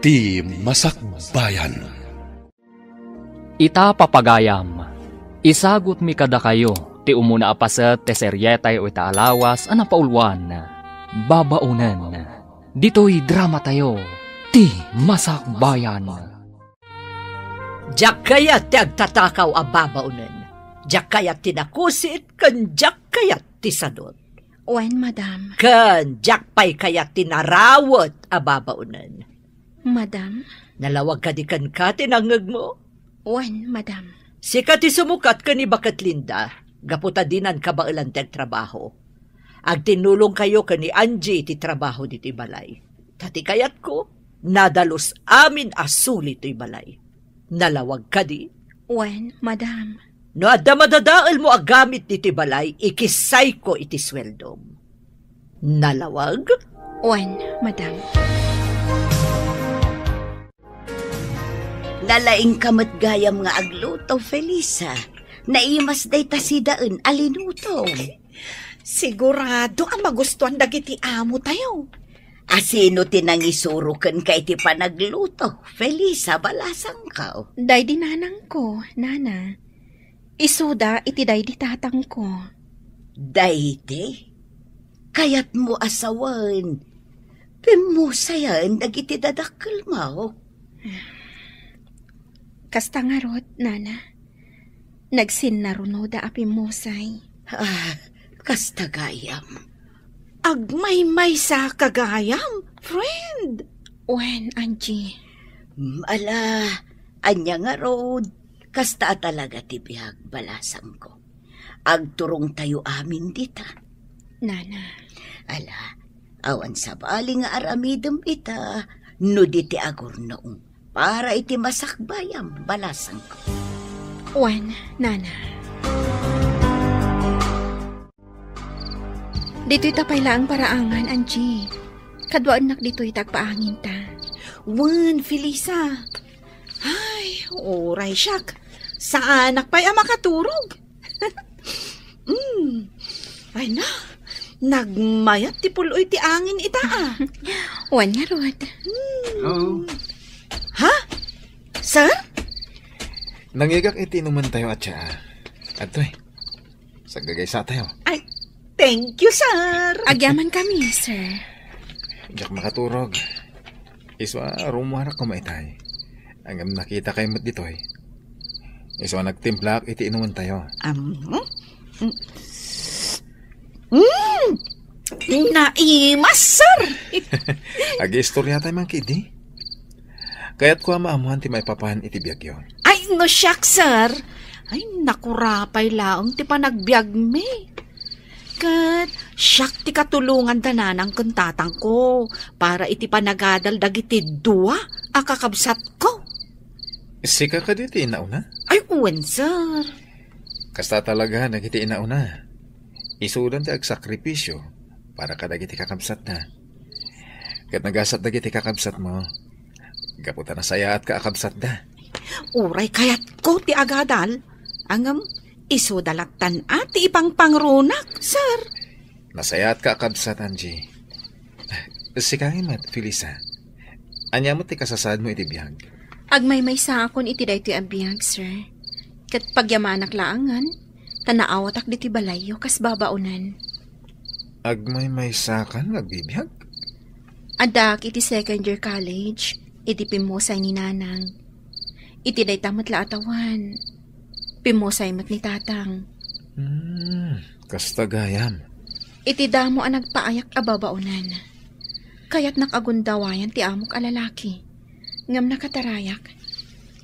ti Masakbayan. Ita papagayam, isagot mi kada kayo, ti umuna apaset ti seryetay o ita alawas ana paulwan, babaunan. Dito'y drama tayo, ti Masakbayan. Diyak kayat ti agtatakaw a babaunan. Diyak kayat ti nakusit, kan diyak kayat ti sadot. Wen, madam. Kan diyak pay kayat ti narawot a babaunan. Madam? Nalawag ka di kan ka tinangag mo? Wen, madam. Sika ti sumukat ka ni Bakat Linda, gaputa dinan ka ba ilanteg trabaho. Ag tinulong kayo ka ni Angie ti trabaho diti balay. Tati kayat ko, nadalos amin asuli ti balay. Nalawag ka di? Wen, madam. No adda madadaal mo agamit diti balay, ikisay ko iti sweldom. Nalawag? Wen, madam. Nalaing kamat gayam nga agluto, Felisa. Naimas day tasidaan alinuto. Sigurado ang magustuhan dagiti amo tayo. Asino tinangisurukan ka iti panagluto, Felisa, balasang ka. Day di nanang ko, nana. Isuda iti day di tatang ko. Dayte, kayat mo asawan. Pimusayan dagiti dadakkel mo. Kasta nga rot, nana. Nagsinnaruno da apimusay. Kasta gayam. Agmay-may sa kagayam, friend. Wen, Angie. Ala, anya nga rod. Kasta talaga ti bihag balasang ko. Agturong tayo amin dita. Nana. Ala, awan sa bali nga aramidem ita. No diti agur noong. Para iti masakbayam balasang ko. Wen, nana. Dito'y tapay laang paraangan, Angie. Kadwaan nak dito'y tagpaangin ta. Wen, Felisa. Ay, oray siyak. Saan nakpay ang makaturog? Ay na, nagmayat ti puloy ti angin ita ah. Wen nga rod. Hello? Ha? Sir? Nangigak iti inuman tayo at siya. Atoy, sagagaysa tayo. Ay, thank you, sir. Agyaman kami, sir. Diyak makaturog. Iswa, rumuharak kumaitay. Hanggang nakita kayo mat dito eh. Iswa, nagtimplak iti inuman tayo. Naimas, sir. Agi-istorya tayo mang kidi. Kaya't ko maamuhan ti maipapahan iti biyag yun. Ay, no siyak, sir. Ay, nakurapay laong ti panagbiag me. Kat, siyak ti katulungan dananang kuntatang ko para iti panagadal dagiti dua akakabsat ko. Sika ka diti inauna? Ay, uwan, sir. Kasta talaga nagiti inauna. Isudan ti agsakripisyo para kadagiti kakabsat na. Kat nagasat dagiti kakabsat mo, gaputa na saya at kaakabsat na. Uray kayat ko ti agadal. Angam, isudalatan at ti ipang pangrunak, sir. Nasaya at kaakabsat, Angie. Sikangin mat, Felisa. Anya mo ti kasasad mo iti biyag. Agmay-may sa akon iti daytoy abiyag, sir. Kat pagyamanak laangan, tanaawat ak diti balayo kas babaunan. Agmay-may sakan agbibiyag? Adak iti second year college, iti pimusay ni nanang. Iti day tamat la atawan. Pimusay mat ni tatang. Kasta gayam. Iti damo ang nagpaayak ababaunan. Kaya't nakagundawayan ti amok alalaki. Ngam nakatarayak.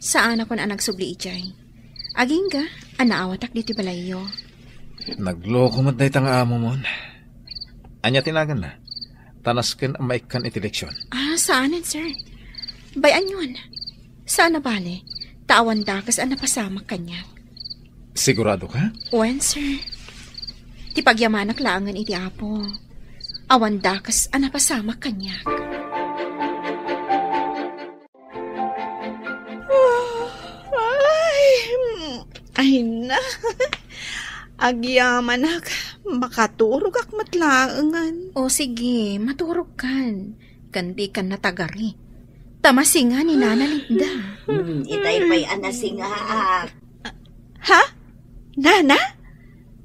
Saan ako na nagsubli ijay. Aging ka, anaawatak diti balayo. Nagloko mat day tanga amo mon. Anya tinagan na. Tanasken ang maikan iti leksyon. Saanan, sir? Bayan yun. Saan na bale? Tawan dakas ang napasama kanya. Sigurado ka? Wen, sir. Ti pagyamanak laangan iti apo. Awan dakas ang napasama kanya. Ay na. Agyamanak. Makaturog ak matlaangan. O sige, maturog kan. Kandi kan natagari. Tamasinga ni Nana Linda. Itay pa'y anasingaak. Ha? Nana?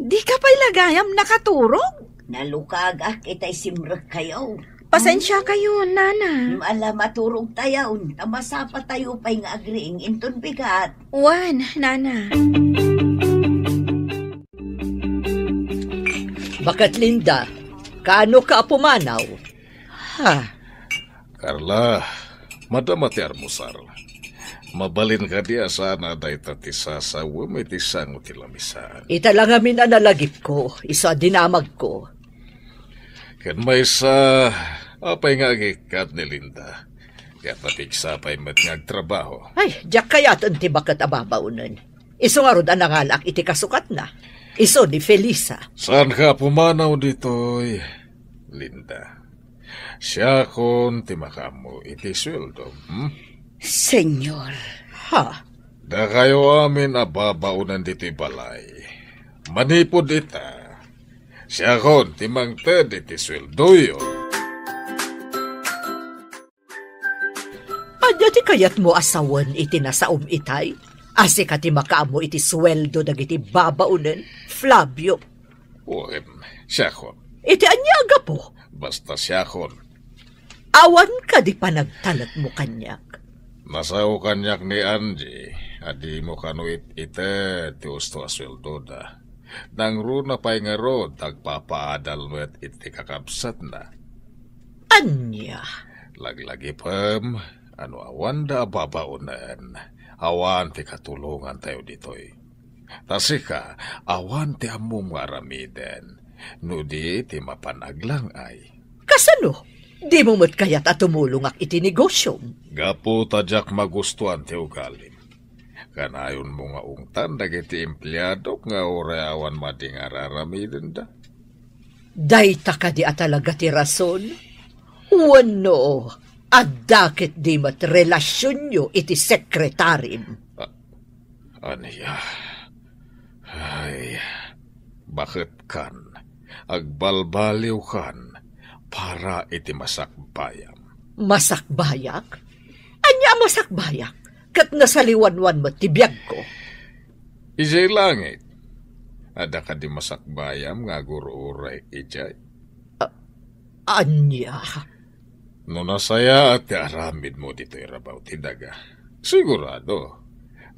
Di ka pa'y lagayam nakaturog? Nalukagak itay simrek kayo. Pasensya kayo, Nana. Alam maturog tayo. Tamasapa tayo pa'y nga agriing inton bigat. Wan, Nana. Bakat Linda, kaano ka pumanaw? Ha? Carla, madamati armusar. Mabalin ka diya sana day tatisa sa may tisang utilamisan. Ita lang amin analagip ko, isa dinamag ko. Kan may sa apay nga agikat ni Linda. Kaya patiksa pa'y matngag trabaho. Ay, diyak kaya't ti bakat ababaunan. Iso nga rod anangalak iti kasukat na. Iso ni Felisa. Saan ka pumanaw dito'y, Linda? Siya kon timakamu iti sweldo, Senyor. Ha? Da kayo amin ababaunan dito'y balay. Manipod ita. Siya kon timangted iti sweldo yun. Anya ti kayat mo asawan iti nasaum itay? Asi ka ti makaamo iti sweldo dagiti babaunan, Flavio. Siya kon. Iti anyaga po. Basta siya kon. Awan ka di pa nagtalat mo kanyak. Nasaw kanyak ni Angie, adi mo kanuit ite ti usto asweldo da. Nang runa pa'y nga ro, tagpapaadal mo at iti kakabsat na. Anya? Laglagi pam, ano awan da babaunan, awan ti katulungan tayo ditoy. Tasika, awan ti among maramiden, no di ti mapanaglang ay. Kasano? Di mo mo't kayat at tumulungak iti negosyo. Gapu tadyak magustuhan ti ugalim. Kanayon mo nga ungtan dagiti empleyado nga oreawan mading araramiden da. Dayta ka di atalaga ti rason? Wano, adakit di mat relasyon nyo iti sekretarin. Aniya, ay, bakit kan, agbalbaliw kan, para iti masakbayam. Masakbayak? Anya masakbayak? Kat nasaliwanwan mo tibiyag ko. Ijay langit. Ada ka di masakbayam nga gururay ijay. Anya? No nasaya at ti aramid mo dito irabaw ti daga. Sigurado,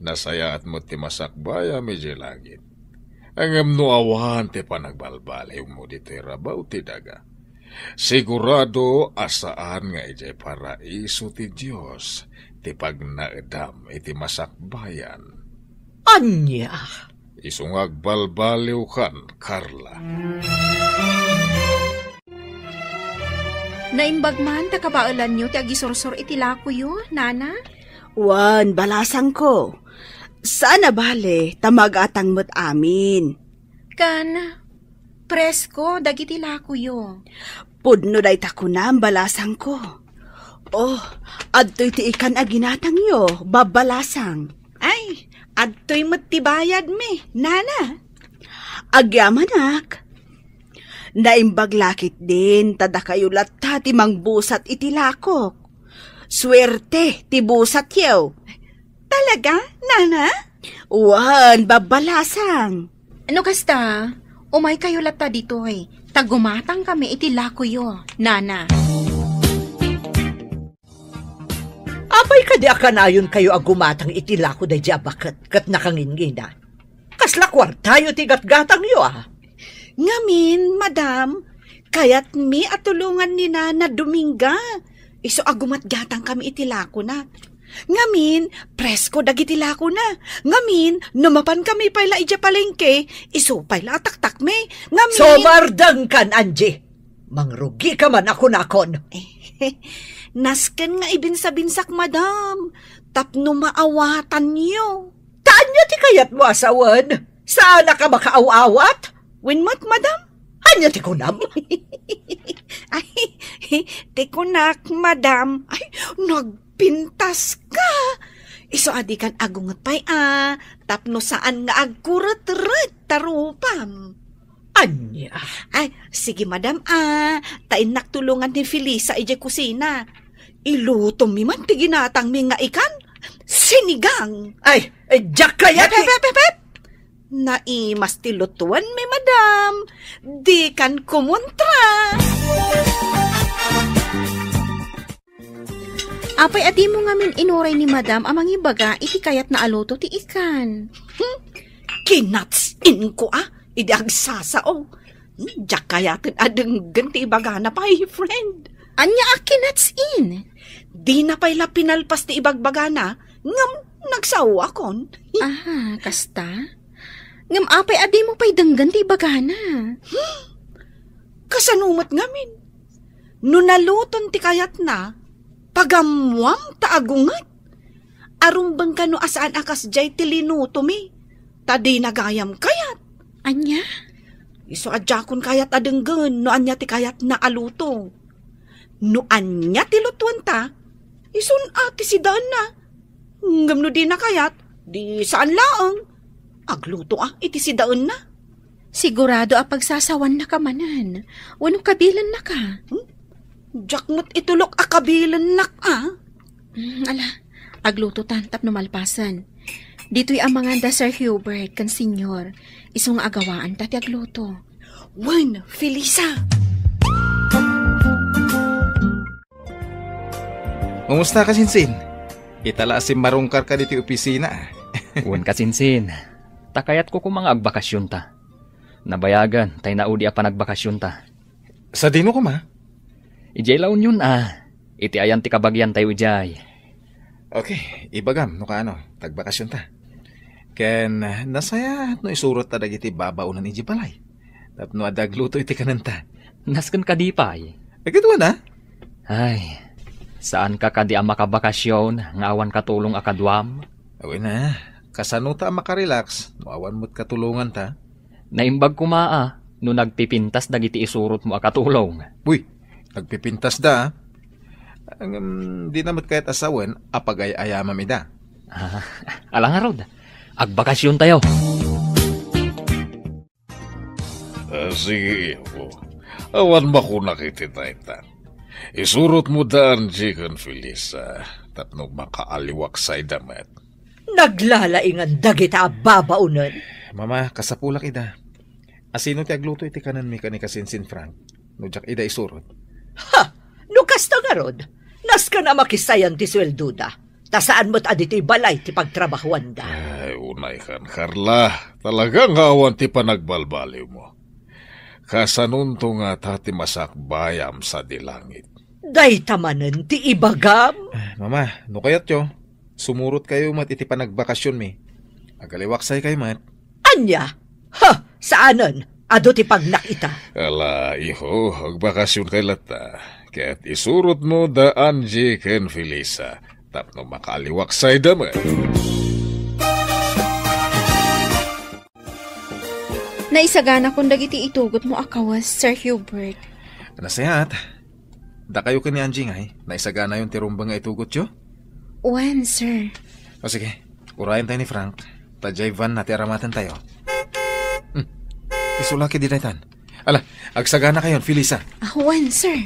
nasaya at mo ti masakbayam ijay langit. Angam no awan ti panagbalbaliw mo dito irabaw ti daga. Sigurado asaan nga ijay paraiso ti Diyos ti pagnaedam iti masakbayan. Anya? Isong agbalbaliw kan, Carla. Naimbag man, takabaalan nyo, ti agisursor iti lako yun, Nana? Wan, balasang ko. Sana bale, tamagatang mo't amin. Kan, presko, dagiti lako yun. Pudno day takunam, balasang ko. Oh, adto'y ti ikan aginatang yo, babalasang. Ay, adto'y matibayad mi, Nana. Agyamanak. Naimbag lakit din, tada kayo lata ti mangbusat iti lakok. Swerte, ti busat yaw. Talaga, Nana? Wan, babalasang. Ano kasta? Umay kayo lata dito eh. Tagumatang kami iti lako yo, Nana. Apay ka di akanayon kayo agumatang iti lako da jabakat kat nakangingina. Kasla kwartayo ti gatgatang yo Ngamin, madam, kayat mi at tulungan ni Nana Dominga. Iso agumat-gatang kami itilako na. Ngamin, presko dagiti lako na. Ngamin, numapan kami pala ija palengke, iso pala taktak me. Ngamin... Somardang kan, Angie. Mangrugi ka man ako nakon. Nasken nga ibinsa-binsak, madam. Tapno maawatan niyo. Taan niya ti kayat mo asawan? Saan ka makaaw-awat? Winmat, madam? Anya ti kunam? Ay, tikunak, madam. Ay, nagpintas ka. Iso adi kan agungot pa'y tapno saan nga agkurat-rat tarupam. Anya? Ay, sige madam tain naktulungan ni Felisa ije kusina. Iluto mi man ti ginatang mi nga ikan. Sinigang. Ay, Jack kaya ti... Pep. Naimas ti lutuan mi, madam. Di kan kumontra. Apay adi mo ngamin inuray ni madam amang ibaga iti kayat na aluto ti ikan. Kinatsin ko idi agsasao. Diyak kayatin adenggan ti ibaga na pa, friend. Anya akinatsin? Di na pa'y pinalpas ti ibagbaga na, ngam nagsawa kon. Aha, kasta? Ngam apay adi mo pa'y denggan ti ibaga na. Kasanumot ngamin. No naluton ti kayat na, pagamuam ta agungat. Arumbang kano asaan akas jay ti linuto mi. Tadi nagayam kayat. Anya? Iso adjakon kayat adenggan, no anya ti kayat na aluto. No anya ti lutuan ta, isun ati si daan na. Ngam no di na kayat, di saan laang. Agluto iti si daan na. Sigurado pagsasawan na ka manan. Wano kabilan na ka? Jakmot itulok kabilan na ka. Ala, agluto tantap no malpasan. Dito'y amanganda Sir Hubert kan senyor. Isong agawaan tati agluto. Wan, Felisa. Kumusta ka, Sinsin? Itala si marungkar ka dito opisina. Wan kasinsin. Takayat ko kung mga agbakasyon ta. Nabayagan, tay naudi pa nagbakasyon ta. Sa dino ko ma? Ijay laon yun Iti ayan ti kabagyan tayo ijay. Okay, ibagam no ka tagbakasyon ta. Ken nasaya no isurot ta dagiti babaunan iji balay. Tapno adagluto iti kananta. Nasken ka di pay. Agad na? Ay, saan ka kadi ang makabakasyon nga awan katulong akadwam? Awin na, kasano ta makarelax, no awan mo't katulungan ta. Naimbag kumaa, no nagpipintas dagiti isurot mo akatulong. Uy, nagpipintas da. Di namat kahit asawan, apagay ayamam ida. Alang arod, agbakasyon tayo. Sige, iyo. Awan ba ko nakititaitan? Isurot mo daan, Jikan Felisa, tapno makaaliwak sa idamet. Naglalaingan dagita babaunan. Mama, kasapulak ida. Asino ti agluto iti kanan mi kani kasinsin Frank? No jak ida isurot. Ha! Nukas ta nga rod. Nas ka na makisayan ti swelduda. Ta saan mo't aditi balay ti pagtrabahuan da. Ay, unay kan, Carla. Talagang awan ti panagbalbaliw mo. Kasanunto nga tati masakbayam sa dilangit. Day tamanan ti ibagam. Mama, no kayat yo. Sumurot kayo mat iti panagbakasyon mi. Agaliwaksay kayo mat. Anya? Ha! Saanan? Ado ti pagnakita. Ala, iho, agbakasyon kay lata. Kaya't isurot mo daan, Jikan Felisa. Tapno makaliwaksay daman. Naisagana kong dagiti itugot mo akawas, Sir Hubert. Nasayat. Da kayo ka ni Angie ngay. Naisagana yung tirumbang nga itugot yo? When, sir? O sige, urayan tayo ni Frank. Tajay van natin aramatan tayo. Isulaki di daytan. Ala, agsagana kayon, Felisa. When, sir?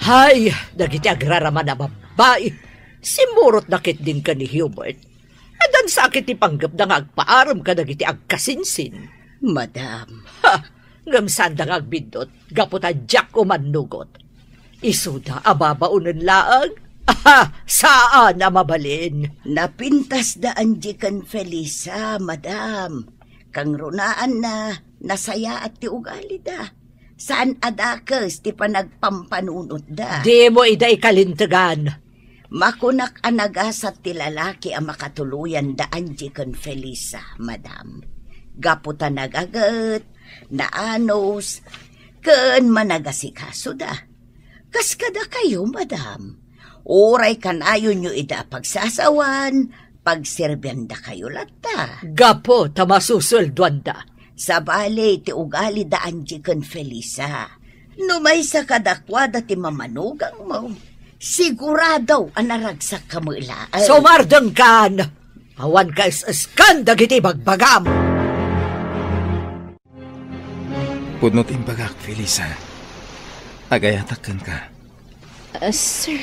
Hay, dagiti agraraman na babae. Simurot nakit din ka ni Hubert. Adan sakit ipanggap na nga agpaaram ka dagiti agkasinsin. Madam. Ha! Ngamsan da nga agbindot, gaputa Jack o manugot. Isuda ababaunan laang. Aha! Saan na mabalin? Napintas daan Jikan Felisa, madam. Kang runaan na, nasaya at ti ugali da. Saan adakas ti panagpampanunot da? Di mo iday kalintagan. Makunak anagasat ti lalaki ang makatuluyan daan Jikan Felisa, madam. Gaputa nagagat, naanos, ken managasikaso da. Kaskada kayo, madam. Oray kanayon nyo ida pagsasawan, pagserbyan da kayo lata. Gapo, tamasusulduan da. Sa bali, ti ugali daan Jikan Felisa. Numay sa kadakwada ti mamanugang mo. Sigurado ang naragsak ka mo ilaan. Sumardang kan! Awan ka isaskan dagiti bagbagam! Pudnot imbagak, Felisa. Agayatakan ka. Sir,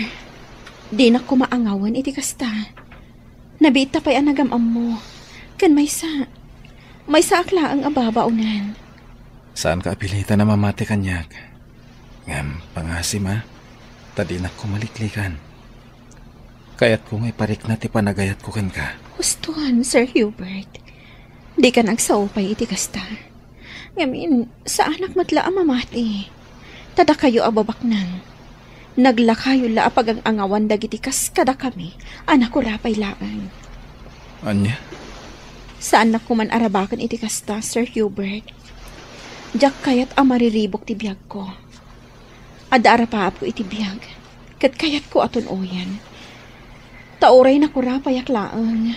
di na ko maangawan iti kasta. Nabita pa'y anagamam mo. Kan may sa akla ang ababaunan. Saan ka apilita na mamati kanyak? Ngam, pangasim ha? Tadi na ko maliklikan. Kaya't kung iparik na ti panagayat ko kan ka. Hustuhan, Sir Hubert. Di ka nagsaupay iti kasta. Ngamin, sa anak matla ang mamati. Tada kayo ababak nang. Naglakayo la apag ang angawan dagiti kas kada kami. Anak ko rapay laan. Anya? Saan na kuman arabakan iti kasta, Sir Hubert? Diyak kayat amariribok ti biyag ko. Ada arapaap ko iti biyag. Kat kayat ko aton oyan. Tauray na kurapayak laang.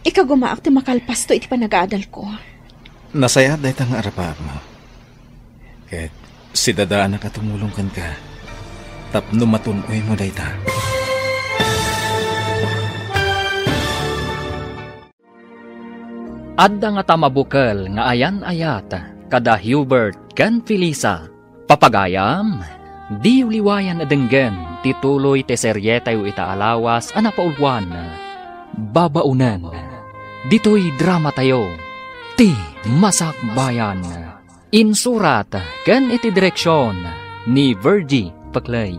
Ika gumaak ti makalpas to iti panag-aadal ko. Nasaya dahi tang arapaap mo. Kahit si dadaan na katumulong kan ka. Tapno matunoy mo dahi ta. Adda nga tamabukal nga ayan-ayat kada Hubert ken Felisa. Papagayam, di uliwayan adenggen tituloy te seryetay itaalawas anapaulwan. Babaunan, dito'y drama tayo. Ti Masak Bayan. Insurat ken iti direksyon ni Virgie Paclay.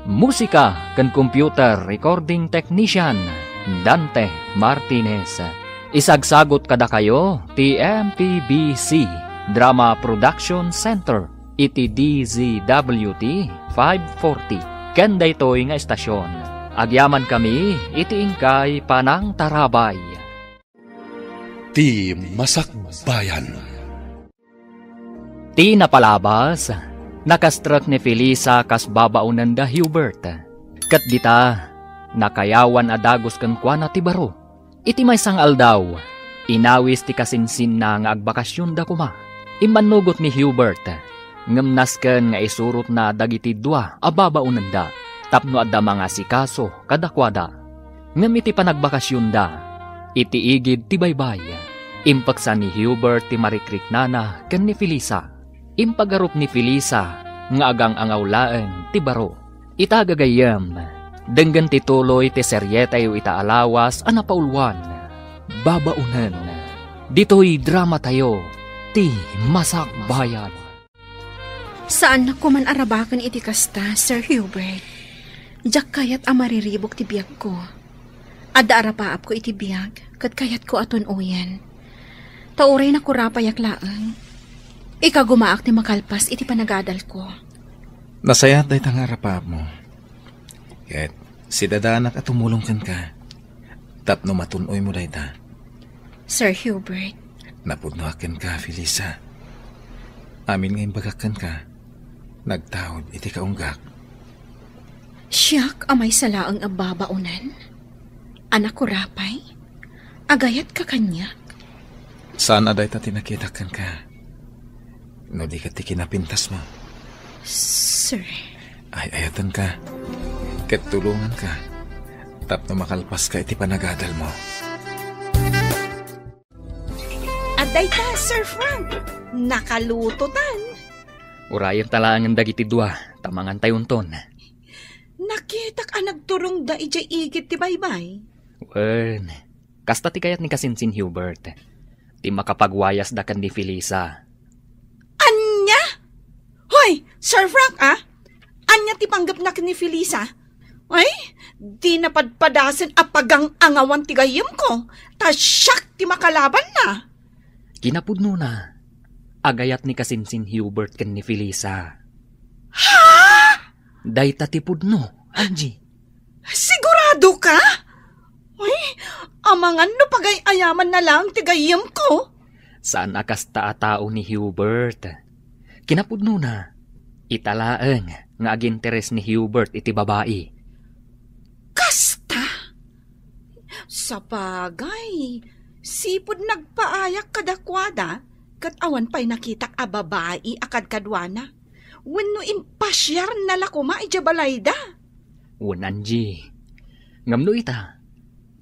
Musika ken computer recording technician Dante Martinez. Isagsagot kada kayo ti MPBC Drama Production Center iti DZWT 540 ken daytoy nga estasyon. Agyaman kami iti ingkay Panang Tarabay. Ti Masak Bayan. Ti napalabas, nakastruck ni Felisa kas babaunan da Hubert. Kat dita, nakayawan adagos kan kuana ti baro. Iti may sangal daw, inawis ti kasinsin na nga agbakasyon da kuma. Imanugot ni Hubert, ngamnasken nga isurot na dagiti dua ababaunan da. Tapno adda mga sikaso kadakwada. Ngam iti panagbakasyon da, iti igid ti baybay. Impaksa ni Hubert ti marikrik nana ken ni Felisa. Impagarup ni Felisa nga agang angawlaeng ti baro. Itagagayam, denggan tituloy ti seryetay itaalawas anapaulwan. Babaunan, dito'y drama tayo, ti Masak Bayan. Saan na kuman arabakan iti kasta, Sir Hubert? Diyak kayat amariribok ti biyag ko. Ada arapaap ko iti biyag, kat kayat ko aton uyan. Tauray na kurapayak laang. Ika gumaak ti makalpas iti panagadal ko. Nasaya dahi tang arapaap mo. Kahit si dadanak at tumulong kan ka. Tapno matunoy mo dahi ta. Sir Hubert. Napudnoakan ka, Felisa. Amin ngayon bagakan ka. Nagtawad iti kaunggak. Siyak amay salaang ababaunan. Anak ko rapay. Agayat ka kanyak. Saan aday ta tinakitakan ka? No di ka ti kinapintas mo. Sir. Ay ayatan ka. Ket tulungan ka. Tapno makalpas ka iti panagadal mo. Aday ka, Sir Frank. Nakalutotan. Urayan talangan dagiti dua, tamangan tayunton. Nakita ka nagturong da ijay igit ti baybay. Wen, kasta ti kayat ni kasinsin Hubert. Ti makapagwayas da kan ni Felisa. Anya? Hoy, Sir Frank Anya ti panggap na ni Felisa? Ay, di napadpadasan apagang angawan ti gayam ko. Ta siyak ti makalaban na. Kinapudno na. Agayat ni kasinsin Hubert kan ni Felisa. Ha? Dayta ti pudno, Angie. Sigurado ka? Ay, amangan no pagay-ayaman na lang ti gayam ko. Saan akas tao ni Hubert? Kinapudno na. Italaeng nga aginteres ni Hubert iti babae. Kasta? Sa bagay, sipod nagpaayak kadakwada, kat awan pa'y nakitak a babae akad kadwana. Wenno impasyar na lakuma ijabalayda. Angie. Ngamno ita,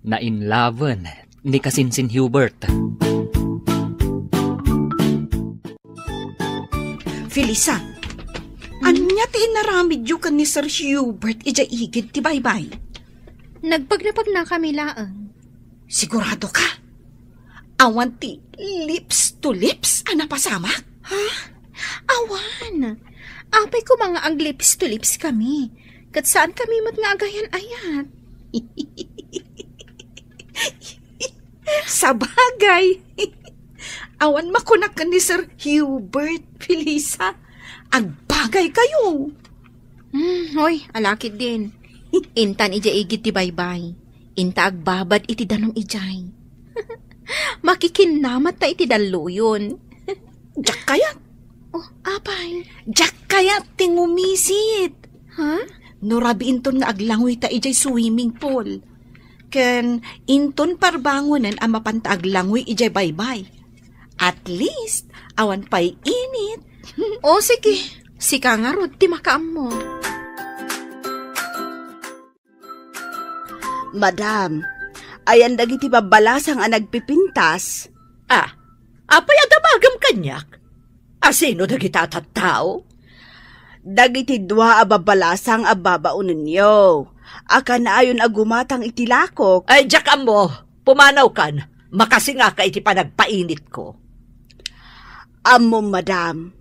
na inlaven ni kasinsin Hubert. Felisa, anya Anya ti inaramid yu kan ni Sir Hubert ija igid ti baybay. Nagpagnapag na kami laang. Sigurado ka? Awan ti lips to lips ana pasama? Ha? Awan. Apay ko mga ag lips to lips kami. Kat saan kami mat nga agayan ayat? Sa bagay. Awan makunak ka ni Sir Hubert, Felisa. Agbagay kayo. Hoy, alakid din. Intan ija igit ti baybay. Inta agbabad iti danong ijay. Makikinamat ta iti daluyon. Jak kayat. Oh, apay. Jak kayat tingumisit. Ha? Nurabi inton nga aglangoy ta ijay swimming pool. Ken inton parbangonan ang mapanta aglangoy ijay baybay. At least, awan pa'y init. O sige, sika nga rod ti makaam mo. Madam, ayan dagiti babalasang ang nagpipintas. Apay adamagam kanyak? Sino dagita tattao? Dagiti dua a babalasang a babaon ninyo. Aka na ayon agumatang itilakok. Ay, jakam mo, pumanaw kan. Makasinga ka iti panagpainit ko. Amo, madam,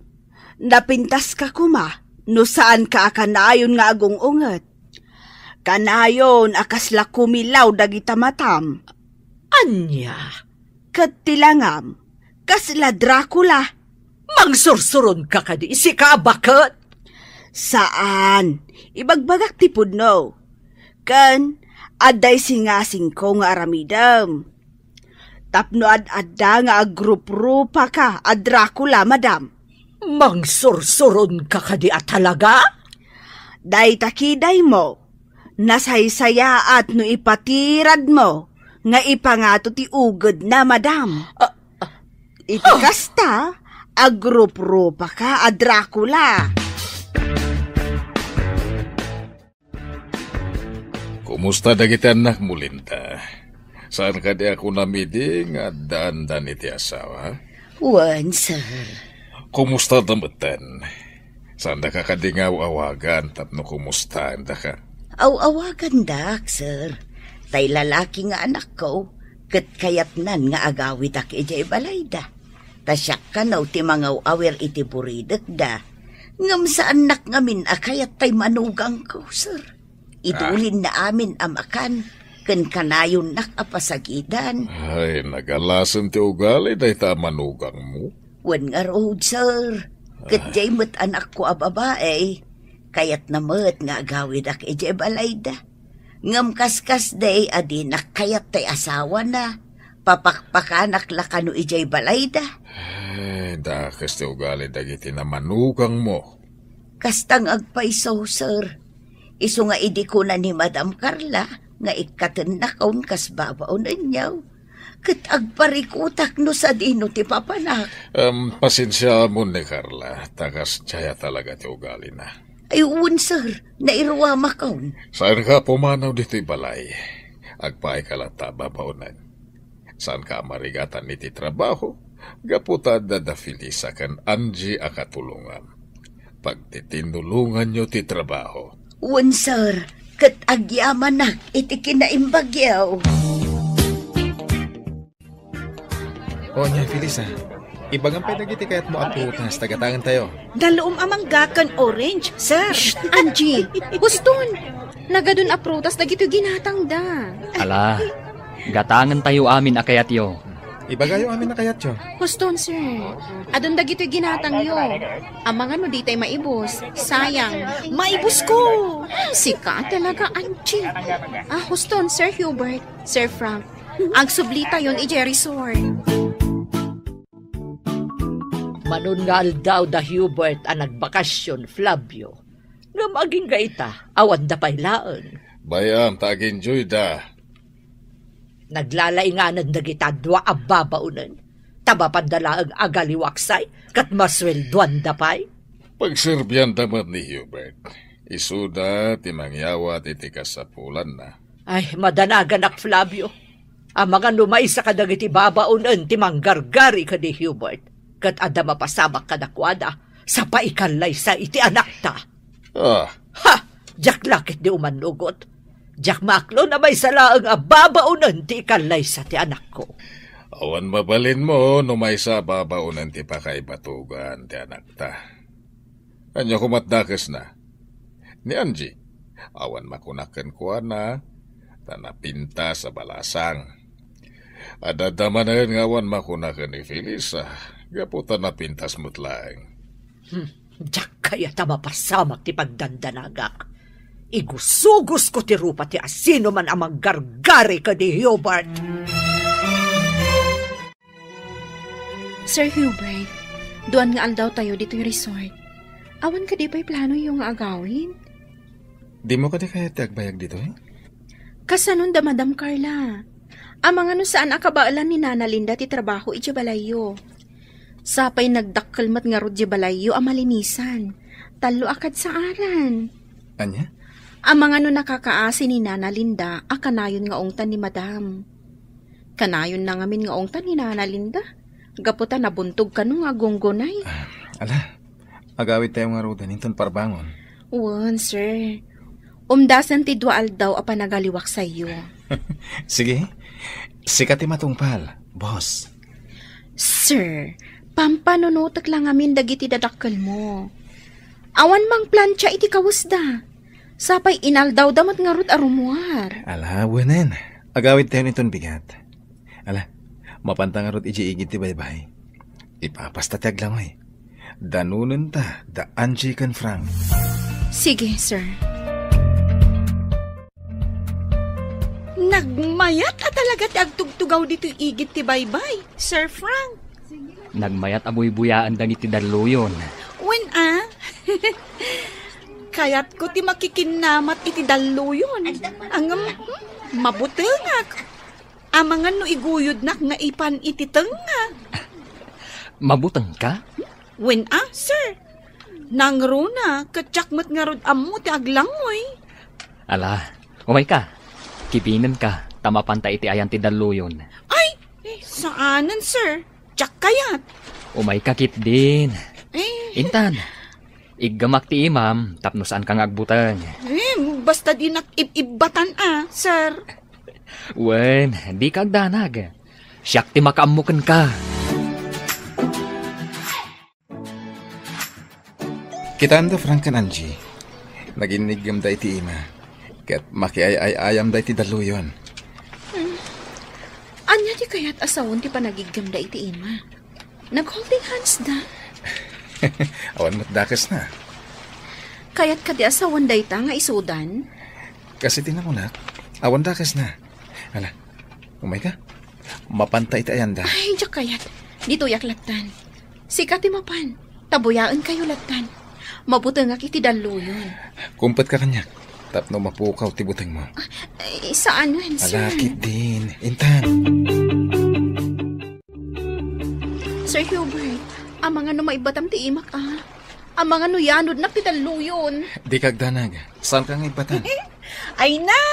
napintas ka kuma, no saan ka akanayon nga agong unget. Kanayon akasla kumilaw dagita matam. Anya? Katilangam, kasla Dracula. Mangsursuron ka kadi, sika bakit? Saan? Ibagbagak tipod no. Kan, aday singasing ko nga aramidam. Tapno ad-adda nga agrup-rupa ka, a Dracula, madam. Mangsursuron ka kadi at talaga? Day takiday mo, nasaysaya at no ipatirad mo, nga ipangato ti ugod na, madam. Iti kasta, agrup-rupa ka, a Dracula. Kumusta dagiti anak mo, Linda? Saan ka di ako namiding at daan-daan iti asawa? Wan, sir. Kumusta damatan? Saan da ka kadingaw-awagan tapno kumusta da ka? Aw-awagan dak, sir. Tay lalaki nga anak ko, kat kayatnan nga agawit ak ijay balayda. Tasyak ka naw ti mga awer iti buridek da. Ngam sa anak ngamin akayat tay manugang ko, sir. Idulin na amin amakan. Ken kanayon nak apasagidan. Ay, nagalasan ti ugali dahi ta manugang mo. Wan nga road, sir. Katjay mo't anak ko a babae. Kayat na mo't nga agawid ak ijay balayda. Ngam kaskas day adinak kayat tay asawa na. Papakpakanak lakano ijay balayda. Ay, dakas ti ugali dagiti na manugang mo. Kastang agpaiso, sir. Iso nga idi ko na ni Madam Carla. Nga ikaten na kaun kas babaon ninyaw. Kat agparikutak no sa dino ti papanak. Pasensya mo ni Carla. Takas tsaya talaga ti ugali na. Ay, sir. Nairwa makaun. Saan ka pumanaw dito'y balay? Agpaay ka lata babaonan. Saan ka marigatan iti trabaho? Gaputa dadafilisa kan Angie akatulungan. Pagtitinulungan nyo ti trabaho. Sir. Kat agyaman nak iti kinaimbagyaw. O niya, Felisa. Ibang ang pinagiti kayat mo at putas. Tagatangan tayo. Daloom amang gakan orange, sir. Shh, Angie! Huston! Nagadun aprutas na gito ginatang da. Ala, gatangan tayo amin akayat yo. Ibagayo amin na kayat yo. Huston, sir. Adun da gito ginatang yo. Amangan mo di tayo maibos. Sayang. Maibos ko. Sika talaga, Angie. Huston, Sir Hubert, Sir Frank. Agsublita yon ije resort. Manungal daw da Hubert ang nagbakasyon, Flavio. Nga maging gaita, awan da pailaan. Bayam, tag-enjoy da. Naglalainganan da kita dwa ababaunan. Taba pandala ang agaliwaksay, kat maswelduan da pay. Pagserbiyan damat ni Hubert. Isuda, timangyawa, titikas sa pulan na. Ay, madanagan ak, Flavio. Ang mga numay sa kadagiti babaunan, timanggargari ka ni Hubert. Kat ada mapasabak kadakwada, sa paikalay sa iti anak ta. Ha! Jak lakit di umanugot. Jak maklo na may salaang ababaunan ti ikalay sa ti anak ko. Awan mabalin mo no may sa babaunan ti pakaibatugan ti anak ta. Anya kumatdakes na. Ni Angie, awan makunaken ko na tanapinta sa balasang. Adadamanan nga awan makunaken ni Felisa, gaputan na pintas mutlaeng. Jak kaya ta mapasamak ti pagdandanagak. Igusugos ko ti rupa ti asino man amang gargari ka di Hubert. Sir Hubert, doon nga aldaw tayo dito yung resort. Awan ka di ba'y plano yung agawin? Di mo ka di kaya tiagbayag dito eh? Kasanon da Madam Carla. Amang ano saan akabaalan ni Nana Linda ti trabaho iti balayo. Sapay nagdakkelmat nga rod di balayo amalinisan. Talo akad sa aran. Anya? Amang ano nakakaasi ni Nana Linda, akanayon nga ongtan ni Madam. Kanayon na ngamin nga ongtan ni Nana Linda. Gaputa nabuntog ka nung agonggonay. Ala, agawit tayo nga roda ninton parbangon. Wan, sir. Umdasan ti dual daw a panagaliwak sa iyo. Sige, sikati matungpal, boss. Sir, pampanunutak lang amin dagiti dadakkel mo. Awan mang plancha iti kawusda. Sapay inaldaw damat nga rut arumuar. Ala, wanen. Agawit tayo niton bigat. Ala, mapantang nga rut iji-igit ti baybay. Ipapastatag lang eh. Danunan ta, da Angie kan Frank. Sige, sir. Nagmayat at talaga ti agtugtugaw dito igit ti baybay, Sir Frank. Nagmayat abuy-buyaan dang iti daluyon. When Kayat ko ti makikinamat iti daluyon. Angam, mabutengak. Amangan no iguyod nak nga ipan iti tenga. Mabutang ka? When sir. Nangruna, katsyakmat nga rod amo ti aglangoy. Ala, umay ka. Kibinan ka, tamapanta iti ayan ti daluyon. Ay, saanan sir? Tsak kayat. Umay ka kit din. Intan, iggamak ti imam, tapno saan kang agbutan. Basta di nakibibatan sir. Wen, di kagdanag. Siyak ti makaamukan ka. Kitanda Frank kan Angie. Naginigam da iti ima. Kat makiay-ayam da iti daluyon. Anya di kaya't asawon ti panagigam da iti ima. Nag-holding hands da. Awan mo't dakas na. Kaya't ka di asawon da ita nga isudan? Kasi tinamunak, awan dakas na. Ala, umay ka? Mapanta iti ayan da. Ay, diyak kaya't. Dito yak latan. Sikat ti mapan. Tabuyaan kayo latan. Mabutang ak iti daluyon. Kumpet ka kanyak. Tapno mapukaw ti buteng mo. Saan yun, sir? Alakit din. Intan. Sir Hubert, amang ano maibatam ti imak Amang ano yanod na ti daluyon. Di kagdanag. Saan kang ibatan? Ay na!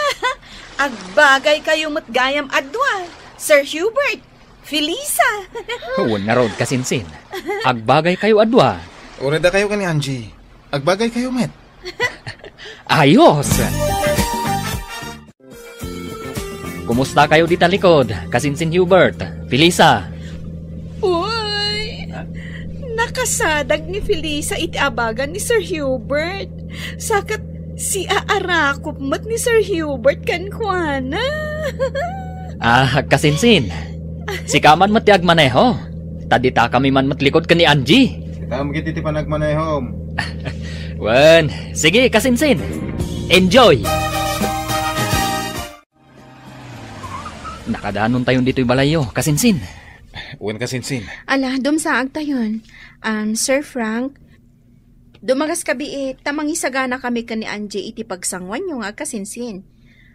Agbagay kayo matgayam adwa. Sir Hubert, Felisa. Huwag na road kasinsin. Agbagay kayo adwa. Ureda kayo ka ni Angie. Agbagay kayo, met. Ayos! Kumusta kayo dito likod? Kasinsin Hubert, Felisa. Uy! Nakasadag ni Felisa iti abagan ni Sir Hubert. Sakat si aarakop mat ni Sir Hubert kankwana. Kasinsin. Si kaman matiag maneho. Tadita kami man matlikod ka ni Angie. Kita magiti ti panagmanehom. Wen, sige kasinsin. Enjoy! Nakadanon tayon dito'y balayo, kasinsin. Wen kasinsin. Ala, dumsaag tayon. Sir Frank, dumagas kabiit, tamang isagana kami ka ni Angie iti pagsangwan yung kasinsin.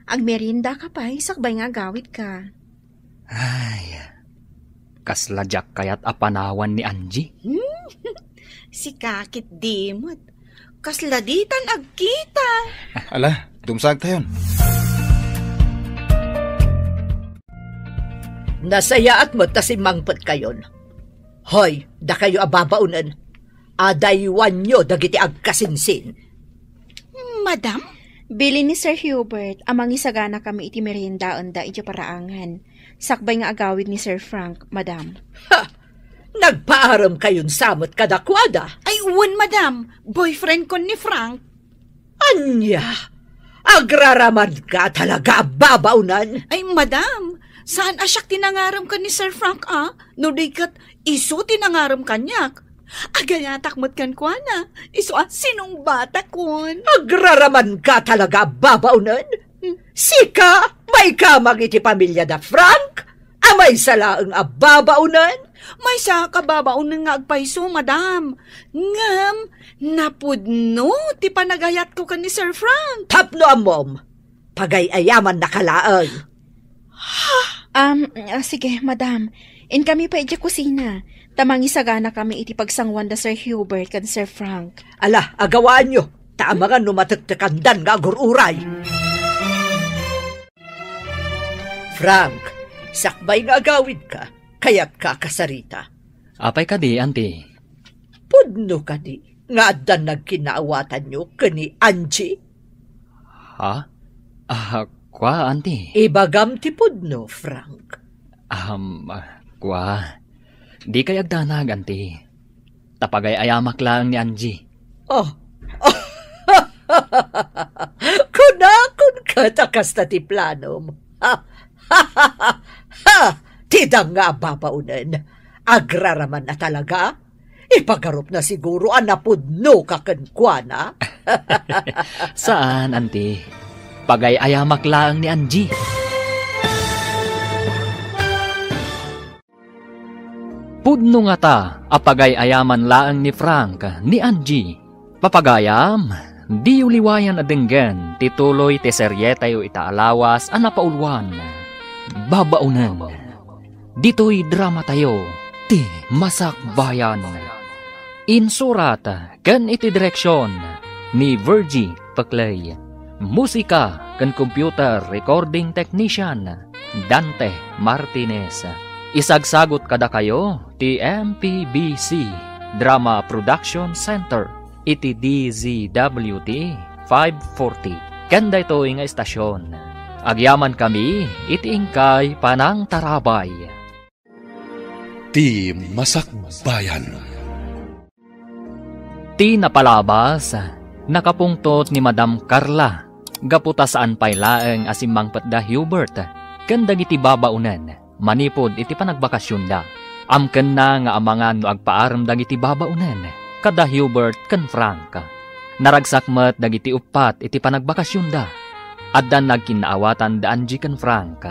Agmerinda ka pa, sakbay nga gawit ka. Ay, kasladyak kayat apanawan ni Angie. Si kakit dimot. Kasladitan agkita. Ala, dumsag tayon. Nasayaat mo ta si mangpot kayon. Hoy, da kayo ababaunan. Adaywan nyo dagiti agkasinsin. madam? Bili ni Sir Hubert, amang isagana kami iti meriendaon da iti paraangan. Sakbay nga agawid ni Sir Frank, madam. Ha! Nagpaaram kayon samot kadakwada. Ay, uwan, madam. Boyfriend ko ni Frank. Anya! Agraraman ka talaga, babaunan. Ay, madam. Saan asyak tinangaram ka ni Sir Frank, No di kat iso tinangaram kanyak. Agayatak mo't kan kwa na. Iso sinong bata kon? Agraraman ka talaga, babaunan. Sika, may kamang iti pamilya da Frank. Amay salaang babaunan. May sa kababaunan nga agpaiso, madam. Ngam, napudno, ti panagayat ko ka ni Sir Frank. Tapno amom, pagayayaman na kalaan. Sige, madam. In kami pa iti kusina. Tamang isagana kami iti pagsangwan da Sir Hubert kan Sir Frank. Ala, agawaan nyo. Taamangan numataktakandan nga agururay. Frank, sakbay nga agawid ka. Kaya't ka kasarita. Apay ka di, auntie. Pudno ka di, nga adan nagkinaawatan nyo kani Angie. Ha? Kwa, auntie? Ibagam ti pudno, Frank. Kwa. Di kay agdanag, auntie. Tapagay ayamak lang ni Angie. Oh. Kunakun ka takas na ti planom. Tidang nga babaunan, agraraman na talaga. Ipagarup na siguro ang napudno kakankwana. Saan, auntie? Pagay ayamak lang ni Angie. Pudno nga ta, apagay ayaman laang ni Frank, ni Angie. Papagayam, di uliwayan adenggan, tituloy te seryetay o itaalawas, anapaulwan. Babaunan. Dito'y drama tayo, ti Masak Bayan. Insurat, kan iti direksyon, ni Virgie Paclay. Musika, kan computer recording technician, Dante Martinez. Isagsagot kada kayo, ti MPBC, Drama Production Center, iti DZWT 540. Kanda ito'y nga estasyon. Agyaman kami, iti ingkay panang tarabay. Ti Masak Bayan. Ti napalabas, nakapungtot ni Madam Carla, gaputa saan paylaeng asimang patda Hubert, kandag iti babaunan, manipod iti panagbakasyon da. Amken na nga amangan no agpaaram dag iti babaunan, kada Hubert kan Frank. Naragsakmet dag iti upat iti panagbakasyon da. Addan nagkinaawatan da Angie kan Frank,